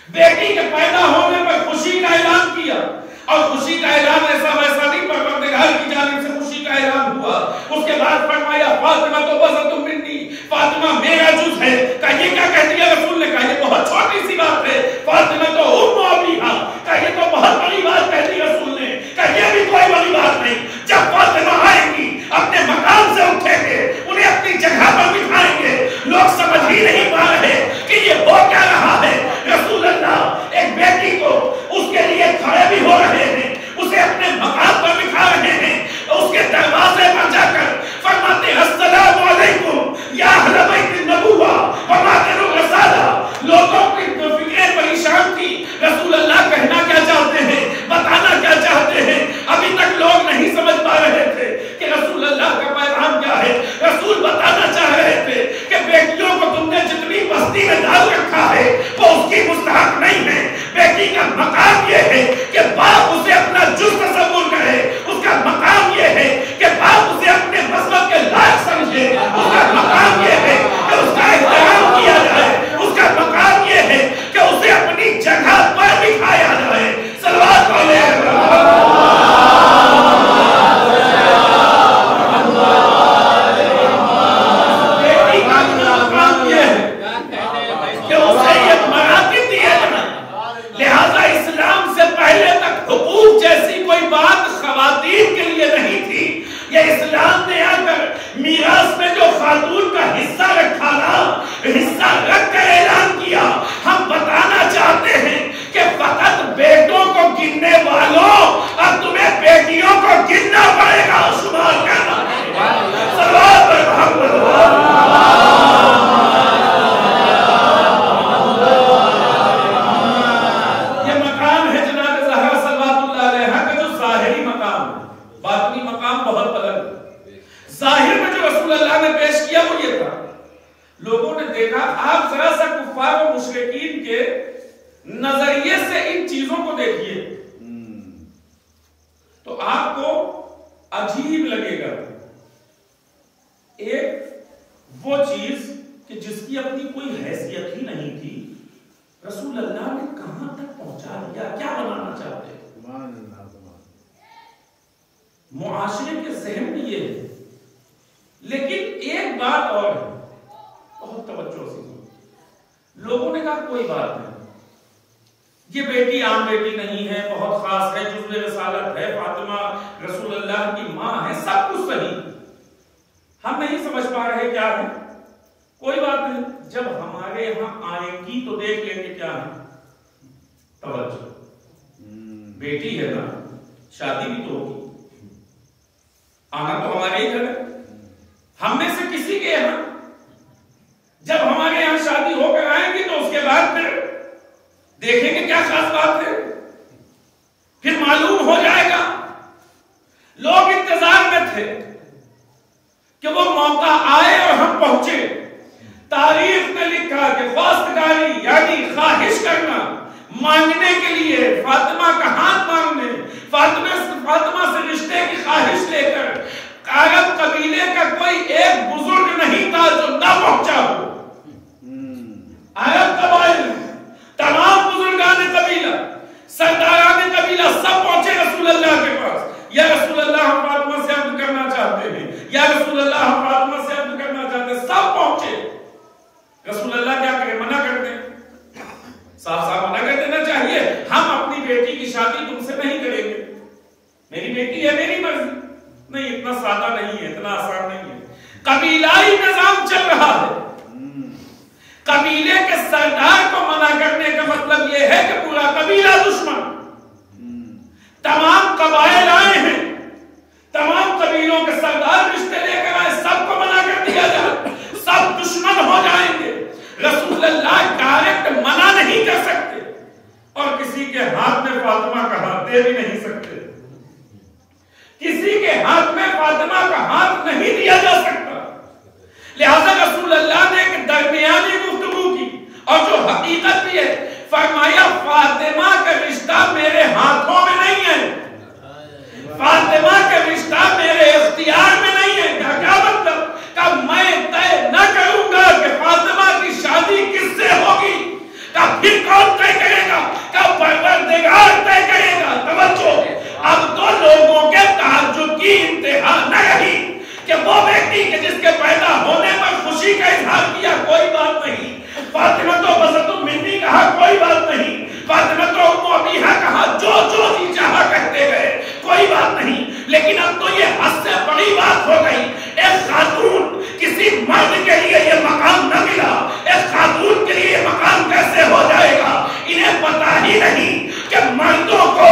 بیٹی کے پیدا ہونے پر خوشی کا اعلان کیا, اور خوشی کا اعلان ایسا ویسا نہیں, پروردگار کی جانب سے خوشی کا اعلان ہوا. اس کے بعد فرمایا فاطمہ تو بضعۃ منی, فاطمہ میرا جز ہے. کہا یہ کیا کہتی ہے رسول نے؟ کہا یہ بہت چھوٹی سی بات ہے. فاطمہ تو ام ابیہا, کہا یہ تو بہت بڑی بات کہتی رسول نے. کہا یہ بھی کوئی بڑی بات نہیں. جب فاطمہ آئیں گی اپنے مقام سے اٹھیں گے, انہیں اپنی جگہ پر بٹھائیں گے, لوگ سمجھ ہی نہیں پا رہے کہ یہ ہو کیا رہا ہے. رسول اللہ ایک بیٹی کو اس کے لیے کھڑے بھی ہو رہے ہیں, اسے اپنے مقام پر بٹھا رہے ہیں. اس کے دروازے پر جا کر فرماتے السلام علیکم یا اہل بیت النبوہ وماطر الرسالہ. لوگوں کی فکریں پریشان تھی, رسول اللہ کہنا کیا چاہتے ہیں, بتانا کیا چاہتے ہیں. ابھی تک لوگ نہیں سمجھ پا رہے تھے کہ رسول اللہ کا پیغام کیا ہے. رسول بتانا چاہ رہے تھے کہ بیٹیوں کو تم نے جتنی بستی میں ڈال رکھا ہے وہ اس کی مستحق نہیں ہے. بیٹی کا مقام یہ ہے کہ باپ اسے اپنا جز تصور کرے. اس کا مقام یہ ہے کہ باپ اسے اپنے مسلک کے لائق سمجھے. اس کا مقام یہ ہے کہ اس کا احترام کیا جائے. اس کا مقام یہ ہے کہ اسے اپنی جگہ پر بٹھایا جائے. صلوات علیہ جیسی کوئی بات خواتین کے لیے نہیں تھی. یہ اسلام نے آ کر میراث میں جو خاتون کا حصہ رکھا نا, حصہ رکھ کر اعلان کیا ہم بتانا چاہتے ہیں کہ فقط بیٹوں کو گننے والوں اب تمہیں بیٹیوں کو گننا پڑے گا, شمار کرنا پڑے گا. صلوات پر محمد. ظاہر میں جو رسول اللہ نے پیش کیا وہ یہ تھا. لوگوں نے دیکھا آپ ذرا سا کفار و مشرکین کے نظریے سے ان چیزوں کو دیکھیے تو آپ کو عجیب لگے گا. ایک وہ چیز کہ جس کی اپنی کوئی حیثیت ہی نہیں تھی رسول اللہ نے کہاں تک پہنچا دیا. کیا بنانا چاہتے ہیں؟ معاشرے کے ذہن میں یہ ہے. لیکن ایک بات اور ہے, بہت توجہ سے لوگوں نے کہا کوئی بات نہیں, یہ بیٹی عام بیٹی نہیں ہے, بہت خاص ہے, جزو رسالت ہے, فاطمہ رسول اللہ کی ماں ہے, سب کچھ صحیح, ہم نہیں سمجھ پا رہے کیا ہے. کوئی بات نہیں, جب ہمارے یہاں آئے گی تو دیکھ لیں گے کیا ہے. توجہ، بیٹی ہے نا، شادی بھی تو ہوگی، آنا تو ہمارے ہی گھر ہے، ہم میں سے کسی کے یہاں جب ہمارے یہاں شادی ہو کر آئیں گی تو اس کے بعد پھر دیکھیں گے کیا خاص بات ہے، پھر معلوم ہو جائے گا۔ لوگ انتظار میں تھے کہ وہ موقع آئے اور ہم پہنچے۔ تاریخ میں لکھا کہ خواستگاری یعنی خواہش کرنا، مانگنے کے لیے فاطمہ کا ہاتھ مانگنے، فاطمہ سے رشتے کی خواہش لے کر عرب قبیلے کا کوئی ایک بزرگ نہیں تھا جو نہ پہنچا ہو۔ عرب قبائل تمام بزرگان قبیلہ، سرداران قبیلہ سب پہنچے رسول اللہ کے پاس، یا رسول اللہ ہم فاطمہ سے عہد کرنا چاہتے ہیں، یا رسول اللہ ہم فاطمہ سے عہد کرنا چاہتے ہیں، سب پہنچے۔ رسول اللہ کیا کرے؟ منع کر دیں، صاف صاف منع کر دینا چاہیے، ہم اپنی بیٹی کی شادی تم سے نہیں کریں گے، میری بیٹی ہے میری مرضی۔ نہیں، اتنا سادہ نہیں ہے، اتنا آسان نہیں ہے، قبیلائی نظام چل رہا ہے۔ قبیلے کے سردار کو منع کرنے کا مطلب یہ ہے کہ پورا قبیلہ دشمن، تمام قبائل آئے ہیں، تمام قبیلوں کے سردار رشتے لے کر آئے، سب کو منع کر دیا جائے، سب دشمن ہو جائیں گے۔ رسول اللہ ڈائریکٹ منع نہیں کر سکتے اور کسی کے ہاتھ میں فاطمہ کا ہاتھ دے بھی نہیں سکتے، کسی کے ہاتھ میں فاطمہ کا ہاتھ نہیں دیا جا سکتا۔ لہذا رسول اللہ نے ایک درمیانی گفتگو کی، اور جو حقیقت بھی ہے، فرمایا فاطمہ کا رشتہ میرے ہاتھوں میں نہیں ہے، فاطمہ کا رشتہ میرے اختیار میں نہیں ہے۔ کیا مطلب؟ کہ میں طے نہ کروں گا کہ فاطمہ کی شادی کس سے ہوگی، کہ پھر کون طے کرے گا؟ کہ پروردگار طے کرے گا۔ توجہ، اب تو لوگوں کے تعجب کی انتہا نہ رہی کہ وہ بیٹی کہ جس کے پیدا ہونے پر خوشی کا اظہار کیا، کوئی بات نہیں، فاطمہ تو بسط منی کہا، کوئی بات نہیں، فاطمہ تو ام ابیہا کہا، جو جی چاہا کہتے گئے، کوئی بات نہیں، لیکن اب تو یہ حد سے بڑی بات ہو گئی۔ ایک خاتون، کسی مرد کے لیے یہ مقام نہ ملا، ایک خاتون کے لیے یہ مقام کیسے ہو جائے گا؟ انہیں پتہ ہی نہیں کہ مردوں کو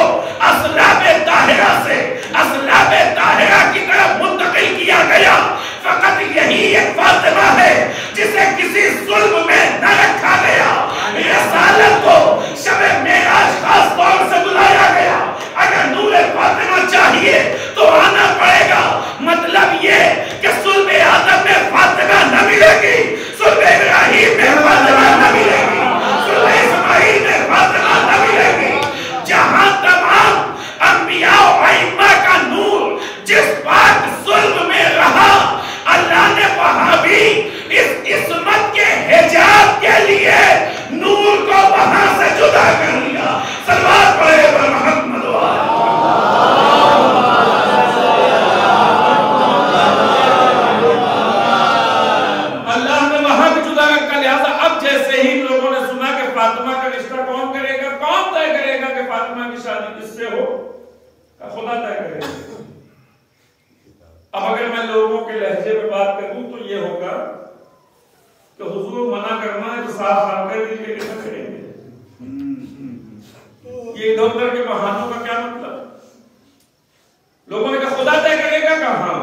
اسلاب طاہرہ سے اسلاب طاہرہ کی طرف منتقل کیا گیا، فقط یہی ایک فاطمہ ہے جسے کسی ظلم میں نہ رکھا گیا۔ رسالت کو شب معراج خاص طور سے بلایا گیا، اگر نور فاطمہ چاہیے تو آنا پڑے گا۔ مطلب یہ کہ صلب آدم میں فاطمہ نہ ملے گی، صلب ابراہیم میں فاطمہ نہ ملے گی، صلب اسماعیل میں فاطمہ نہ ملے گی۔ جہاں تمام انبیاء و ائمہ کا نور جس بات ظلم میں رہا، اللہ نے وہاں بھی اس عصمت کے حجاب کے لیے نور کو وہاں سے جدا کر لیا۔ صلوات پڑھے پر محمد اللہ نے وہاں بھی جدا کر لیا۔ اب جیسے ہی لوگوں نے سنا کہ فاطمہ کا رشتہ کون کرے گا، کون طے کرے گا کہ فاطمہ کی شادی کس سے ہو، خدا طے کرے گا۔ اب اگر میں لوگوں کے لہجے میں بات کروں تو یہ ہوگا کہ حضور منع کرنا ہے تو صاف صاف کر دیجیے کہ نہ کریں گے، یہ ادھر ادھر کے بہانوں کا کیا مطلب؟ لوگوں نے کہا خدا طے کرے گا، کہاں؟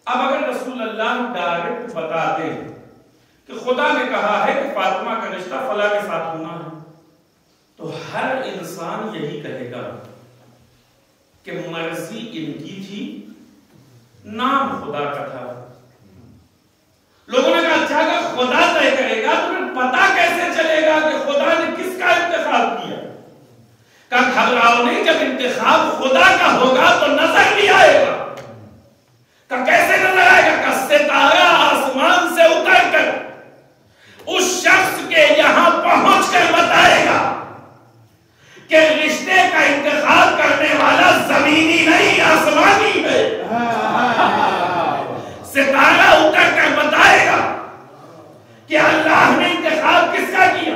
اب اگر رسول اللہ ڈائریکٹ بتا دیں کہ خدا نے کہا ہے کہ فاطمہ کا رشتہ فلاں کے ساتھ ہونا ہے، تو ہر انسان یہی کہے گا کہ مرضی ان کی تھی، نام خدا کا تھا۔ لوگوں نے کہا اچھا اگر خدا طے کرے گا تو پھر پتا کیسے چلے گا کہ خدا نے کس کا انتخاب کیا؟ کہ گھبراؤ نہیں، جب انتخاب خدا کا ہوگا تو نظر بھی آئے گا۔ کہ کیسے نظر آئے گا؟ کہ ستارہ آسمان سے اتر کر اس شخص کے یہاں پہنچ کر بتائے گا کہ رشتے کا انتخاب کرنے والا زمینی نہیں آسمانی ہے۔ ستارہ اتر کر بتائے گا کہ اللہ نے انتخاب کس کا کیا۔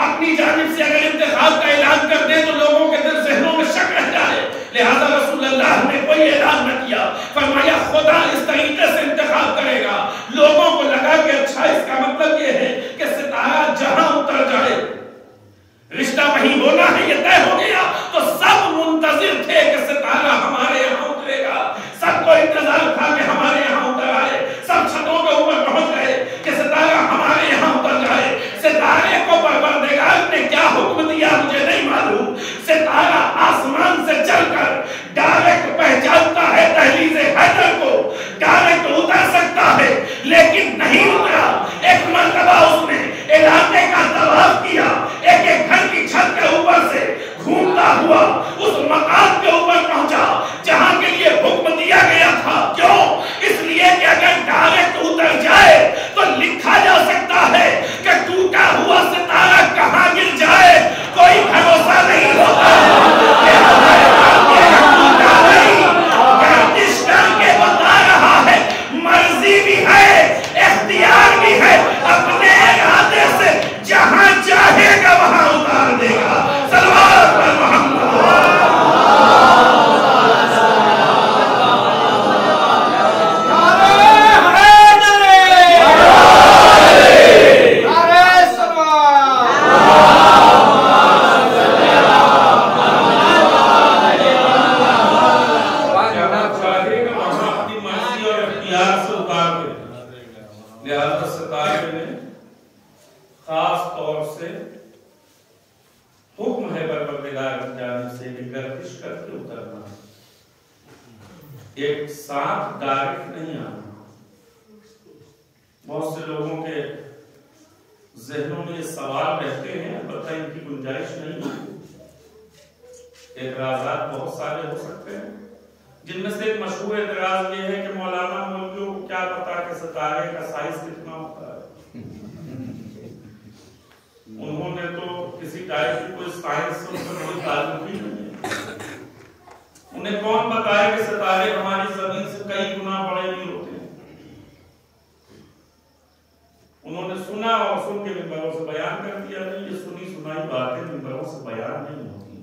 اپنی جانب سے اگر انتخاب کا اعلان کر دے تو لوگوں کے دل ذہنوں میں شک رہ جائے، لہذا رسول اللہ نے کوئی اعلان نہ کیا، فرمایا خدا اس طریقے سے انتخاب کرے گا۔ لوگوں کو لگا کہ اچھا اس کا مطلب یہ ہے کہ ستارہ جہاں اتر جائے رشتہ اتارتے ہیں. لہذا ستارے میں خاص طور سے حکم ہے پروردگار کی جانب سے کہ گردش کر کے اترنا، ایک ساتھ ڈائریکٹ نہیں آنا. بہت سے لوگوں کے ذہنوں میں یہ سوال رہتے ہیں، البتہ ان کی گنجائش نہیں ہوتی. اعتراضات بہت سارے ہو سکتے ہیں، جن میں سے ایک مشہور اعتراض یہ ہے کہ مولانا مولویوں کو کیا پتا کہ ستارے کا سائز کتنا ہوتا ہے. انہوں نے تو کسی ٹائپ کی کوئی سائنس سے ان کا کوئی تعلق ہی نہیں ہے. انہیں کون بتائے کہ ستارے ہماری زمین سے کئی گنا بڑے نہیں ہوتے ہیں. انہوں نے سنا اور سن کے ممبروں سے بیان کر دیا. نہیں، یہ سنی سنائی باتیں ممبروں سے بیان نہیں ہوتی.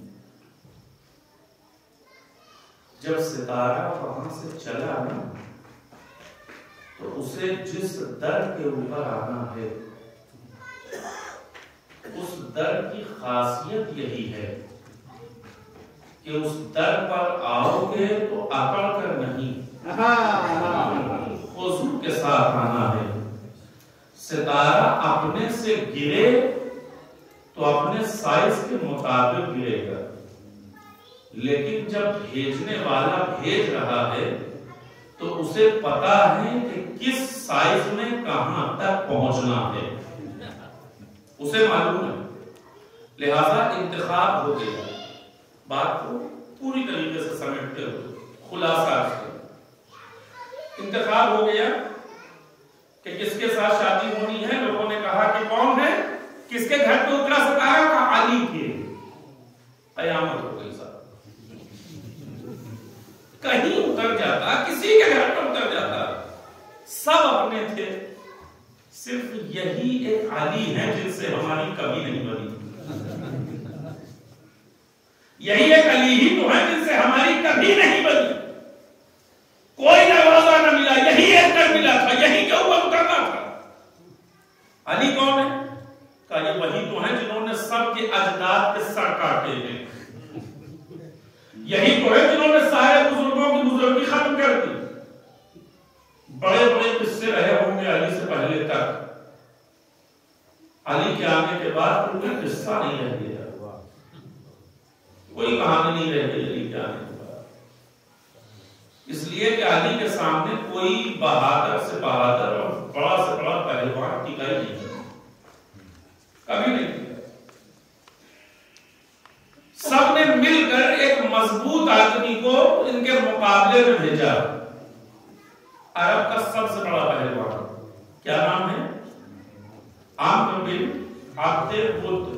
جب ستارہ وہاں سے چلا نا تو اسے جس در کے اوپر آنا ہے اس در کی خاصیت یہی ہے کہ اس در پر آؤ گے تو اکڑ کر نہیں، خضوع کے ساتھ آنا ہے. ستارہ اپنے سے گرے تو اپنے سائز کے مطابق گرے گا، لیکن جب بھیجنے والا بھیج رہا ہے تو اسے پتا ہے کہ کس سائز میں کہاں تک پہنچنا ہے، اسے معلوم ہے. لہذا انتخاب ہو گیا. بات کو پوری طریقے سے سمیٹتے ہوئے خلاصہ انتخاب ہو گیا کہ کس کے ساتھ شادی ہونی ہے. لوگوں نے کہا کہ کون ہے، کس کے گھر پہ اترا ستارہ کا؟ علی کے. قیامت ہو گئی. صاحب کہیں اتر جاتا، کسی کے گھر پر اتر جاتا، سب اپنے تھے. صرف یہی ایک علی ہے جن سے ہماری کبھی نہیں بنی. یہی ایک علی ہی تو ہے جن سے ہماری کبھی نہیں بنی. کوئی دروازہ نہ ملا، یہی ایک در ملا تھا، یہی کے اوپر اترنا تھا. علی کون ہے؟ کہا یہ وہی تو ہیں جنہوں نے سب کے اجداد کے سر کاٹے ہیں. یہی تو ہے جنہوں نے سارے بزرگوں کی بزرگی ختم کر دی. بڑے بڑے قصے رہے ہوں گے علی سے پہلے تک، علی کے آنے کے بعد کوئی قصہ نہیں رہ گیا، کوئی کہانی نہیں رہ گئی علی کے آنے کے بعد. اس لیے کہ علی کے سامنے کوئی بہادر سے بہادر اور بڑا سے بڑا پہلوان ٹکا ہی نہیں، کبھی نہیں کیا. سب نے مل کر ایک مضبوط آدمی کو ان کے مقابلے میں بھیجا. عرب کا سب سے بڑا پہلوان، کیا نام ہے؟ عمرو بن عبد ود.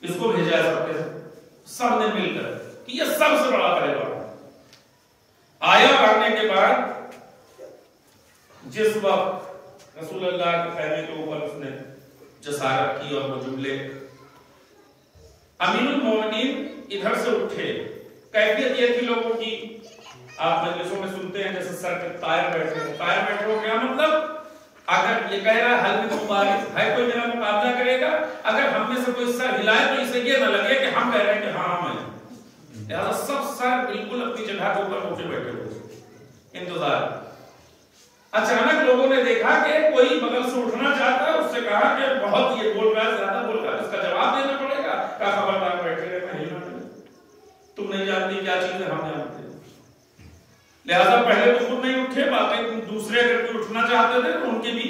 اس کو بھیجا سب نے مل کر کہ یہ سب سے بڑا پہلوان. آیا. آنے کے بعد جس وقت رسول اللہ کے خیمے کے اوپر اس نے جسارت کی اور وہ جملے، امیر المومنین ادھر سے اٹھے. کیفیت یہ تھی لوگوں کی، آپ مجلسوں میں سنتے ہیں جیسے سر کے طائر بیٹھے ہو. طائر بیٹھے ہو کیا مطلب؟ اگر یہ کہہ رہا ہے حل میں مبارک ہے، کوئی میرا مقابلہ کرے گا، اگر ہم میں سے کوئی سر ہلائے تو اسے یہ نہ لگے کہ ہم کہہ رہے ہیں کہ ہاں ہم ہیں. لہذا سب سر بالکل اپنی جگہ کے اوپر اٹھے بیٹھے ہوئے انتظار. اچانک لوگوں نے دیکھا کہ کوئی بغل سے اٹھنا چاہتا ہے. اس سے کہا کہ بہت یہ بول رہا ہے، زیادہ بول رہا ہے، اس کا جواب دینا پڑے گا. کہا خبردار بیٹھے رہنا، ہلنا نہیں، تم نہیں جانتی کیا چیز ہے، ہم جانتے ہیں. لہذا پہلے تو خود نہیں اٹھے، باقی دوسرے اگر کوئی اٹھنا چاہتے تھے تو ان کی بھی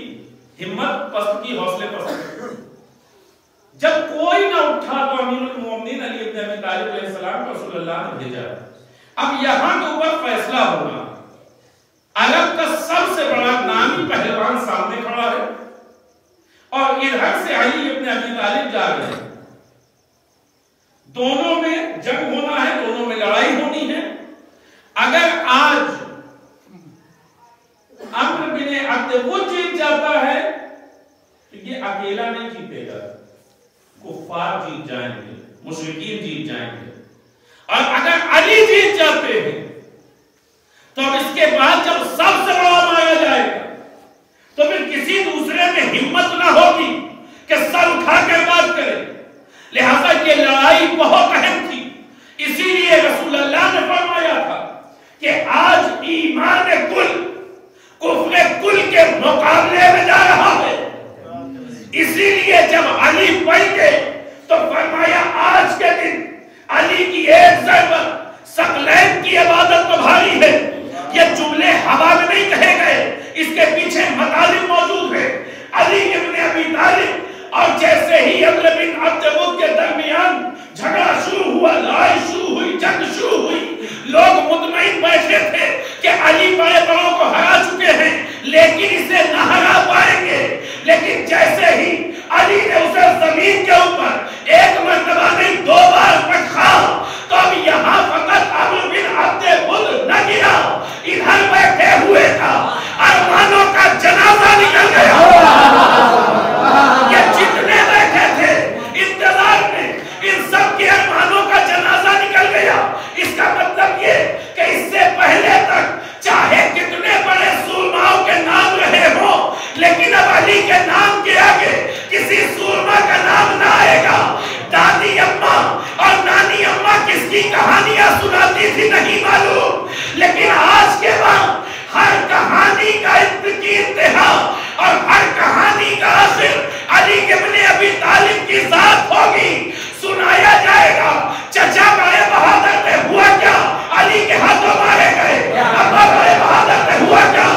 ہمت پست کی، حوصلے پست. جب کوئی نہ اٹھا تو امیر المومنین علی بن ابی طالب علیہ السلام کو رسول اللہ نے بھیجا. اب یہاں کے اوپر فیصلہ ہونا. عرب کا سب سے بڑا نامی پہلوان سامنے کھڑا ہے اور ادھر سے علی ابن ابی طالب جا رہے ہیں. دونوں میں جنگ ہونا ہے، دونوں میں لڑائی ہونی ہے. اگر آج عمرو بن عبد ود جیت جاتا ہے تو یہ اکیلا نہیں جیتے گا، کفار جیت جائیں گے، مشرکین جیت جائیں گے. اور اگر علی جیت جاتے ہیں تو اب اس کے بعد جب سب سے بڑا مایا جائے گا تو پھر کسی دوسرے میں ہمت نہ ہوگی کہ سر اٹھا کر بات کرے. لہذا یہ لڑائی بہت اہم تھی. اسی لیے رسول اللہ نے فرمایا تھا کہ آج ایمان کل کفر کل کے مقابلے میں جا رہا ہے. اسی لیے جب علی پلٹے تو فرمایا آج کے دن علی کی ایک ضربت ثقلین کی عبادت تو بھاری ہے. یہ جملے ہوا میں نہیں کہے گئے, اس کے پیچھے مطالب موجود ہے. علی ابن ابی طالب اور جیسے ہی عمرو بن عبد ود کے درمیان جھگڑا شروع ہوا, لڑائی شروع ہوئی, جنگ شروع ہوئی, لوگ مطمئن بیٹھے تھے کہ علی بڑے بڑوں کو ہرا چکے ہیں لیکن اسے نہ ہرا پائیں گے. لیکن جیسے ہی علی نے اسے زمین کے اوپر ایک مرتبہ نہیں 2 بار پٹخا تو اب یہاں فقط عمرو بن عبد ود نہ گرا, ادھر بیٹھے ہوئے تھا ارمانوں کا جنازہ نکل گیا. یہ جتنے بیٹھے تھے انتظار میں ان سب کے ارمانوں کا جنازہ نکل گیا. اس کا مطلب یہ کہ اس سے پہلے تک چاہے کتنے بڑے سورماؤں کے نام رہے ہوں لیکن اب علی کے نام کے آگے کسی سورما کا نام نہ آئے گا. دادی اماں اور نانی اماں کس کی کہانیاں سناتی تھی نہیں معلوم, لیکن آج کے بعد ہر کہانی کا انتہا اور ہر کہانی کا آخر علی ابن ابی طالب کی ذات ہوگی. سنایا جائے گا چچا بڑے بہادر نے ہوا کیا, علی کے ہاتھوں مارے گئے. ابا بڑے بہادر نے ہوا کیا,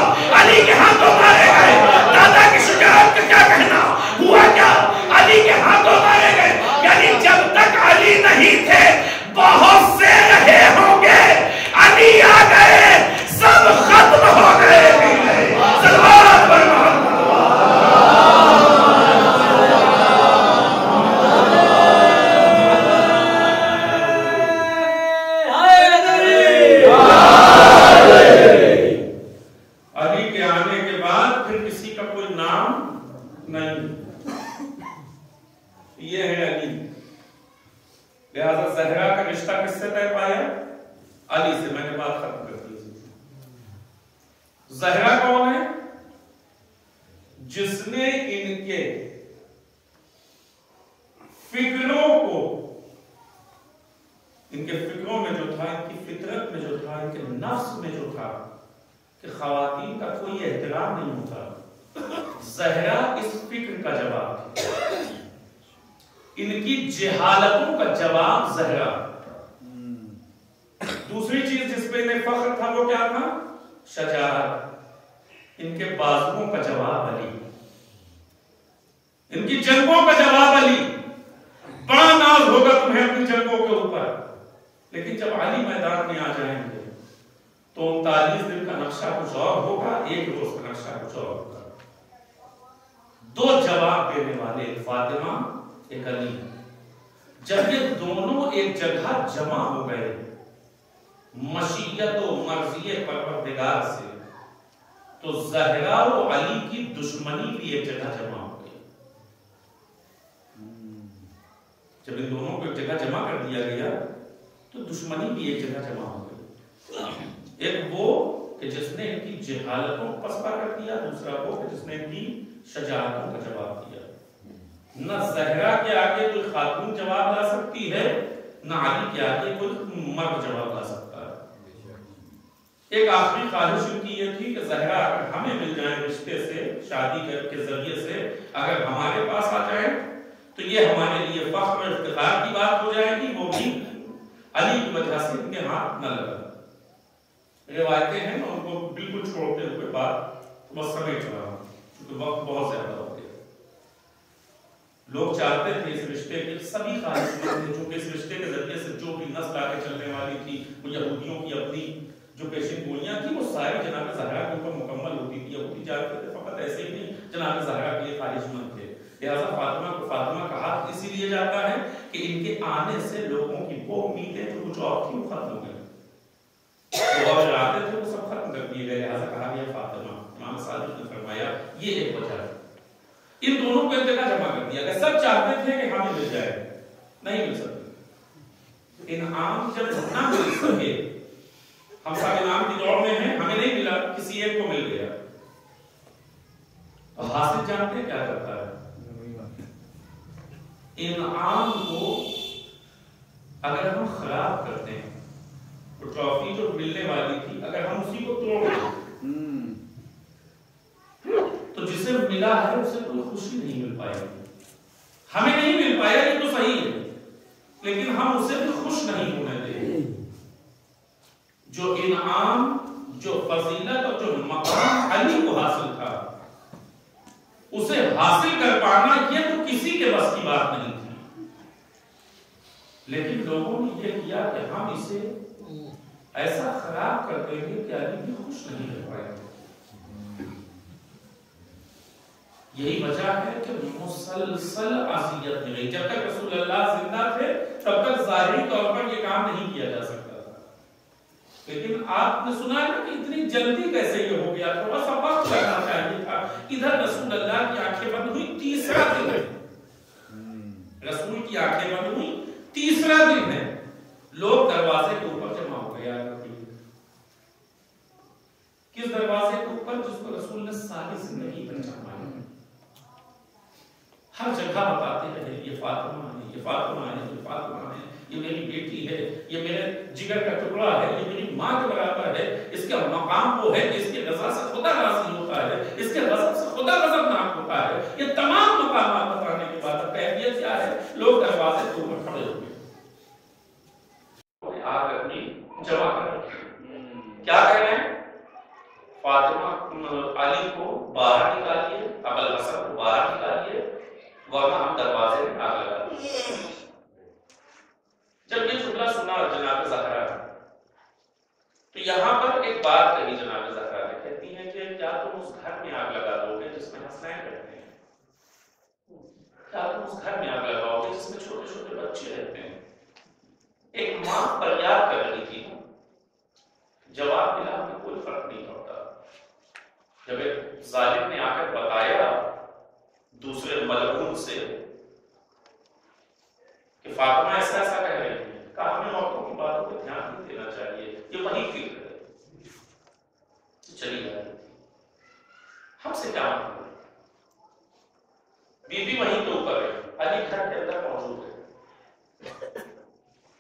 علی کے ہاتھوں مارے گئے. دادا کی شجاعت کا کیا کہنا, ہوا کیا, علی کے ہاتھوں مارے گئے. یعنی جب تک علی نہیں تھے بہت سے رہے ہوں گے, علی آ گئے سب ختم ہو گئے. صلوات پر محمد. علی کے آنے کے بعد پھر کسی کا کوئی نام نہیں, یہ ہے علی. لہذا زہرا کا رشتہ کس سے طے پایا, علی سے. میں نے بات ختم کر دی. زہرا کون ہے, جس نے ان کے فکروں کو, ان کے فکروں میں جو تھا, ان کی فطرت میں جو تھا, ان کے نفس میں جو تھا کہ خواتین کا کوئی احترام نہیں ہوتا, زہرا اس فکر کا جواب تھی. ان کی جہالتوں کا جواب زہرا. دوسری چیز جس پہ انہیں فخر تھا وہ کیا تھا, شجاعت. ان کے بازوؤں کا جواب علی, ان کی جنگوں کا جواب علی. بڑا ناز ہوگا تمہیں اپنی جنگوں کے اوپر, لیکن جب علی میدان میں آ جائیں گے تو 39 دن کا نقشہ کچھ اور ہوگا, ایک روز کا نقشہ کچھ اور ہوگا. 2 جواب دینے والے, ایک فاطمہ ایک علی. جب یہ دونوں ایک جگہ جمع ہو گئے مشیت و مرضی پروردگار سے, تو زہرا و علی کی دشمنی بھی ایک جگہ جمع ہو گئی. جب ان دونوں کو ایک جگہ جمع کر دیا گیا تو دشمنی بھی ایک جگہ جمع ہو گئی. ایک وہ کہ جس نے ان کی جہالتوں کو پسپا کر دیا, دوسرا وہ کہ جس نے ان کی شجاعتوں کا جواب دیا. نہ زہرا کے آگے کوئی خاتون جواب لا سکتی ہے, نہ علی کے آگے کوئی مرد جواب لا سکتا ہے. ایک آخری خواہش ان کی یہ تھی کہ زہرا اگر ہمیں مل جائیں رشتے سے, شادی کے ذریعے سے اگر ہمارے پاس آ جائیں تو یہ ہمارے لیے فخر اور افتخار کی بات ہو جائے گی, وہ بھی علی کی وجہ سے ان کے ہاتھ نہ لگا. روایتیں ہیں, میں ان کو بالکل چھوڑتے ہوئے بات بس سمیٹ رہا ہوں کیونکہ وقت بہت زیادہ ہو گیا. لوگ چاہتے تھے اس رشتے کے, سبھی خواہشمند تھے, چونکہ اس رشتے کے ذریعے سے جو بھی نسل آگے چلنے والی تھی وہ یہودیوں کی اپنی جو پیشن گوئیاں تھی وہ ساری جناب زہرا کے اوپر مکمل ہوتی تھی. یہودی چاہتے تھے فقط ایسے ہی نہیں جناب زہرا کے لیے خواہشمند تھے. لہٰذا فاطمہ کو فاطمہ کا ہاتھ اسی لیے جاتا ہے کہ ان کے آنے سے لوگوں کی وہ امیدیں جو کچھ اور تھی وہ ختم ہو گئی, وہ اور آتے تھے وہ سب ختم کر دیے گئے. لہٰذا کہا گیا فاطمہ. امام صادق نے فرمایا یہ ایک وجہ ہے. ان دونوں کو ایک جگہ جمع کر دیا گیا. سب چاہتے تھے کہ ہمیں مل جائے, نہیں مل سکتے. انعام جب نہ مل سکے, ہم سب انعام کی دوڑ میں ہیں, ہمیں نہیں ملا, کسی ایک کو مل گیا, تو حاصل جانتے ہیں کیا کرتا ہے, انعام کو اگر ہم خراب کرتے ہیں ٹرافی جو ملنے والی تھی اگر ہم اسی کو توڑ دیں تو جسے ملا ہے اسے کوئی خوشی نہیں مل پائے گی. ہمیں نہیں مل پایا یہ تو صحیح ہے لیکن ہم اسے بھی خوش نہیں ہونے دیں. جو انعام، جو فضیلت اور جو مقام علی کو حاصل تھا اسے حاصل کر پانا یہ تو کسی کے بس کی بات نہیں تھی. لیکن لوگوں نے یہ کیا کہ ہم اسے ایسا خراب کر دیں گے کہ علی بھی خوش نہیں رہ پائے گا. یہی وجہ ہے کہ مسلسل اذیت میں گئی. جب تک رسول اللہ زندہ تھے تب تک ظاہری طور پر یہ کام نہیں کیا جا سکتا تھا. لیکن آپ نے سنا ہے کہ اتنی جلدی کیسے یہ ہو گیا؟ تھوڑا سا وقت لگنا چاہیے تھا. ادھر رسول اللہ کی آنکھیں بند ہوئی، تیسرا دن ہے. رسول کی آنکھیں بند ہوئی، تیسرا دن ہے. لوگ دروازے کے اوپر جمع ہو گئے. کس دروازے کے اوپر؟ جس کو رسول نے ساری زندگی پر جمع. ہر جگہ بتاتے رہے یہ فاطمہ ہے، یہ فاطمہ ہے، یہ فاطمہ ہے، یہ میری بیٹی ہے، یہ میرے جگر کا ٹکڑا ہے، یہ میری ماں کے برابر ہے. اس کا مقام وہ ہے کہ اس کی رضا سے خدا راضی ہوتا ہے، اس کے غضب سے خدا غضبناک ہوتا ہے. یہ تمام مقامات بتانے کے بعد کیفیت کیا ہے؟ لوگ دروازے کے اوپر کھڑے ہوئے آگ اپنی جمع کر رہے. کیا کہہ رہے ہیں؟ فاطمہ علی کو باہر نکالیے، ابوالحسن کو باہر نکالیے ورنہ ہم دروازے میں آگ لگا دیں. جب یہ جملہ سنا جناب زہرا تو یہاں پر ایک بات کہی جناب زہرا نے، کہتی ہیں کہ کیا تم اس گھر میں آگ لگا دو گے جس میں حسنین رہتے ہیں؟ کیا تم اس گھر میں آگ لگاؤ گے جس میں چھوٹے چھوٹے بچے رہتے ہیں؟ ایک ماں فریاد کر رہی تھی. جواب ملا ہمیں کوئی فرق نہیں پڑتا. جب ایک ظالم نے آ کر بتایا دوسرے ملعون سے کہ فاطمہ ایسا ایسا کہہ رہی ہے، کہا ہمیں عورتوں کی باتوں پہ دھیان نہیں دینا چاہیے، یہ وہی فکر ہے. چلی جا رہی تھی. ہم سے کیا مطلب؟ بی بی وہیں کے اوپر ہے، علی گھر کے اندر موجود ہے.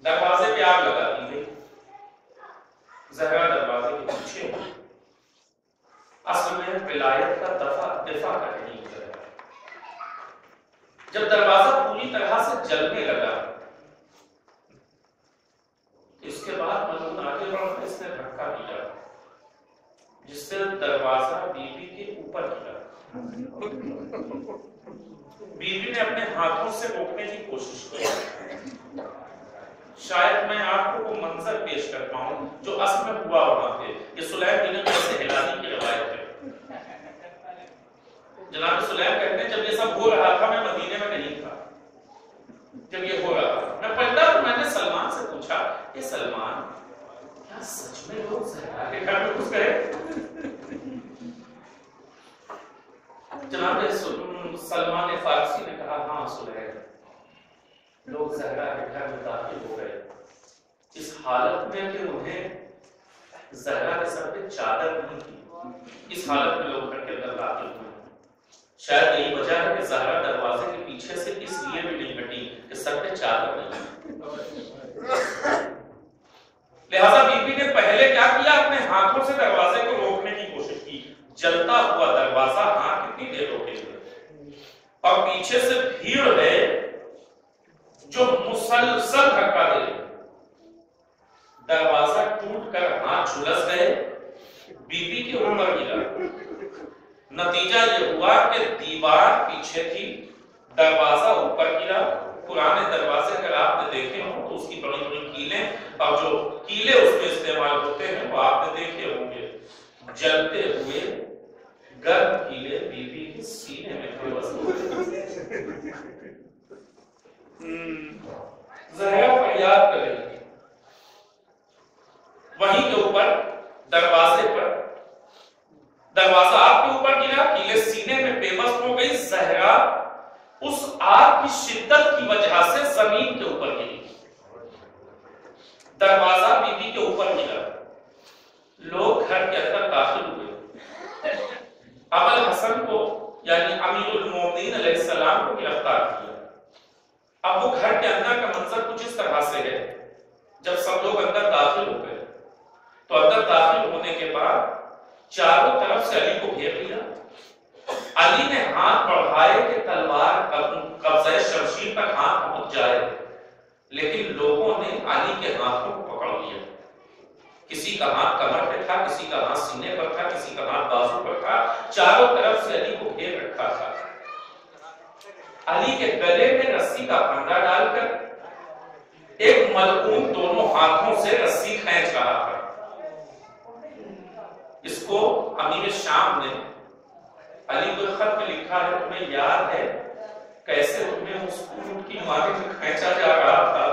دروازے پہ آگ لگا دی گئی. زہرا دروازے کے پیچھے اصل میں ولایت کا دفاع کر رہی ہے. جب دروازہ پوری طرح سے جلنے لگا اس کے بعد ملعون آگے بڑھ کر اس نے دھکا دیا جس سے دروازہ بی بی کے اوپر گرا. بی بی نے اپنے ہاتھوں سے روکنے کی کوشش کی. شاید میں آپ کو وہ منظر پیش کر پاؤں جو اصل میں ہوا ہونا تھے. یہ سلیم بن قیس ہلالی کی روایت ہے. جناب سلیم کہتے ہیں جب یہ سب ہو رہا تھا میں مدینے میں نہیں تھا. جب یہ ہو رہا تھا میں پڑھتا تو میں نے سلمان سے پوچھا کہ سلمان کیا سچ میں لوگ زہرا کے گھر میں گھس گئے؟ جناب سلمان فارسی نے کہا ہاں سلیم لوگ زہرا کے گھر میں داخل ہو گئے اس حالت میں کہ انہیں زہرا کے سر پہ چادر نہیں تھی. اس حالت میں لوگ گھر کے اندر داخل ہوئے. شاید یہی وجہ ہے کہ زہرا دروازے کے پیچھے سے اس لیے بھی نہیں ہٹی کہ سر پہ چادر نہیں. لہذا بی بی نے پہلے کیا کیا؟ اپنے ہاتھوں سے دروازے کو روکنے کی کوشش کی. جلتا ہوا دروازہ ہاں کتنی دیر روکے گا؟ اور پیچھے سے بھیڑ ہے جو مسلسل دھکا دے رہی. دروازہ ٹوٹ کر ہاتھ جھلس گئے، بی بی کے اوپر گرا. نتیجہ یہ ہوا کہ دیوار پیچھے تھی، دروازہ اوپر گرا. پرانے دروازے اگر آپ نے دیکھے ہوں تو اس کی بڑی بڑی کیلیں اور جو کیلے اس میں استعمال ہوتے ہیں وہ آپ نے دیکھے ہوں گے. جلتے ہوئے گرم کیلے بی بی کے سینے میں زہرا فریاد کر رہی تھی. وہیں کے اوپر دروازے پر دروازہ آپ کے اوپر گرا، کیلے سینے میں بے بس ہو گئی. زہرا اس آگ کی شدت کی وجہ سے زمین کے اوپر گری. دروازہ بی بی کے اوپر گرا. لوگ گھر کے اندر داخل ہوئے. ابوالحسن کو یعنی امیر المومنین علیہ السلام کو گرفتار کیا. اب وہ گھر کے اندر کا منظر کچھ اس طرح سے ہے. جب سب لوگ اندر داخل ہو گئے تو اندر داخل ہونے کے بعد چاروں طرف سے علی کو گھیر لیا. علی نے ہاتھ بڑھائے کہ تلوار قبضہ شمشیر تک ہاتھ پہنچ جائے، لیکن لوگوں نے علی کے ہاتھوں کو پکڑ لیا. کسی کا ہاتھ کمر پہ تھا، کسی کا ہاتھ سینے پر تھا، کسی کا ہاتھ بازو پر تھا، چاروں طرف سے علی کو گھیر رکھا تھا. علی کے گلے میں رسی کا پھندا ڈال کر ایک ملعون دونوں ہاتھوں سے رسی کھینچ رہا تھا. اس کو امیر شام نے علی کو خط میں لکھا ہے، تمہیں یاد ہے کیسے تمہیں اس اونٹ کی مالک میں کھینچا جا رہا تھا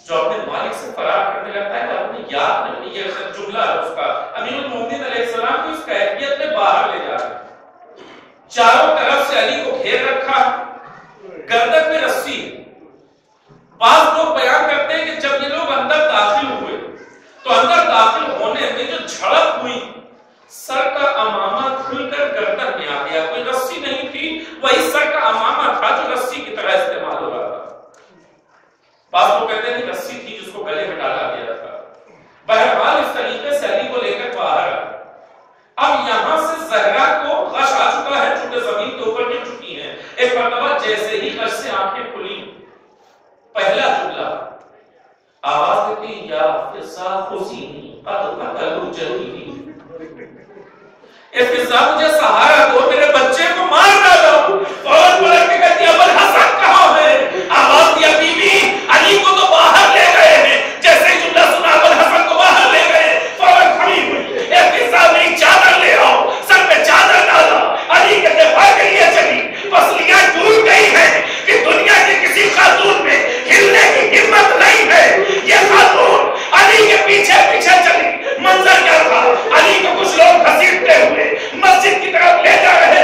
جو اپنے مالک سے فرار کرنے لگتا ہے؟ اور اپنے یاد نہیں، یہ جملہ ہے اس کا. امیر المومنین علیہ السلام کو اس کیفیت میں باہر لے جا رہے، چاروں طرف سے علی کو گھیر رکھا، گردن میں رسی. بعض لوگ بیان کرتے ہیں کہ جب یہ لوگ اندر داخل ہوئے تو اندر داخل ہونے میں جو جھڑپ ہوئی، سر کا امامہ کھل کر گردن میں آ گیا. کوئی رسی نہیں تھی، وہی سر کا امامہ تھا جو رسی کی طرح استعمال ہو رہا تھا. بعض لوگ کہتے ہیں کہ رسی تھی جس کو گلے میں ڈالا گیا تھا. بہرحال اس طریقے سے علی کو لے کر باہر آ. اب یہاں سے زہرا کو غش آ چکا ہے، چونکہ زمین کے اوپر گر چکی ہیں. ایک مرتبہ جیسے ہی غش سے آنکھیں کھلی، پہلا جملہ آواز دیتی یا فضا خزینی قد قتلوا جلیلی. اے فضا مجھے سہارا دو، میرے بچے کو مار ڈالو. فوراً پلٹ کے کہتی ابوالحسن کہاں ہے؟ آواز دیا بی بی علی کو تو باہر لے گئے ہیں. جیسے ہی جملہ سنا ابوالحسن کو باہر لے گئے، فوراً کھڑی ہوئی، اے فضا میری چادر لے آؤ. سر پہ چادر ڈالا، علی کے دفاع کے لیے چلی. پسلیاں ٹوٹ گئی ہیں کہ دنیا کی کسی خاتون میں ہلنے کی ہمت نہیں ہے. یہ خاتون علی کے پیچھے پیچھے چلی. منظر کیا تھا؟ علی کو کچھ لوگ گھسیٹتے ہوئے مسجد کی طرف لے جا رہے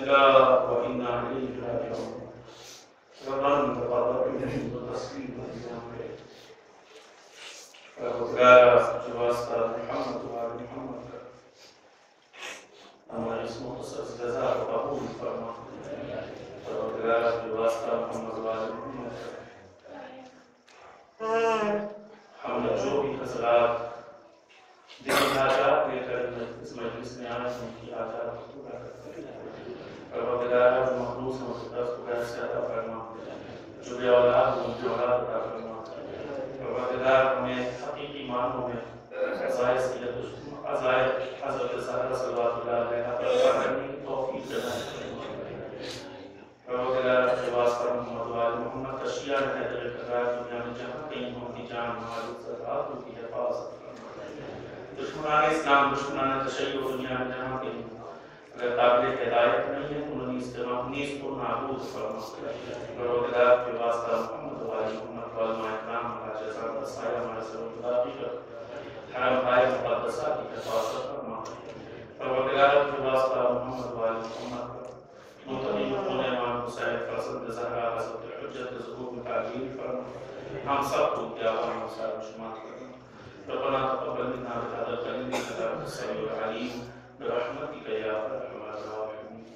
الله وإنا إليه راجعون. ربنا تقبل منا وتسليم الإسلام. پروردگارا جو واسطہ محمد و آل محمد کا ہمارے اس مختصر جزا کو قبول فرما. پروردگارا جو واسطہ محمد و آل محمد کا ہم نے جو بھی حضرات دینی حاجات لے کر اس مجلس میں آئے ان کی حاجات کو پورا کرتے ہیں. پروردگارا جو محروس ہیں اس کو غیر سے عطا فرما. جو بے اولاد ان کی اولاد عطا فرما. پروردگار ہمیں حقیقی معنوں میں عزائز کی عزائز حضرت زہرا صلوات اللہ علیہا پر کرنے کی توفیق عطا. پروردگار کے واسطہ محمد و آل محمد کا شیعہ حیدر اقتدار دنیا میں جہاں کہیں ہوں کی جان ہماری ذراتوں کی حفاظت فرما. دشمنان اسلام دشمنان تشیع دنیا میں جہاں کہیں اگر قابل ہدایت نہیں ہے تو انہیں نیز کو نابود فرما. پروردگار کے واسطہ محمد و آل محمد و علماء اکرام ہمارا جزا بسائے ہمارے سر باقی کر حرم بھائی مقدسہ کی حفاظت فرما. پروردگار کے واسطہ محمد و آل محمد کا متقین خون امام حسین فرزند زہرا حضرت حجت ظہور میں تعبیر فرما. ہم سب کو کیا ہم سارا شمار کرنا. ربنا تقبل منا بهذا الكريم انك السميع العليم برحمتك يا ارحم الراحمين.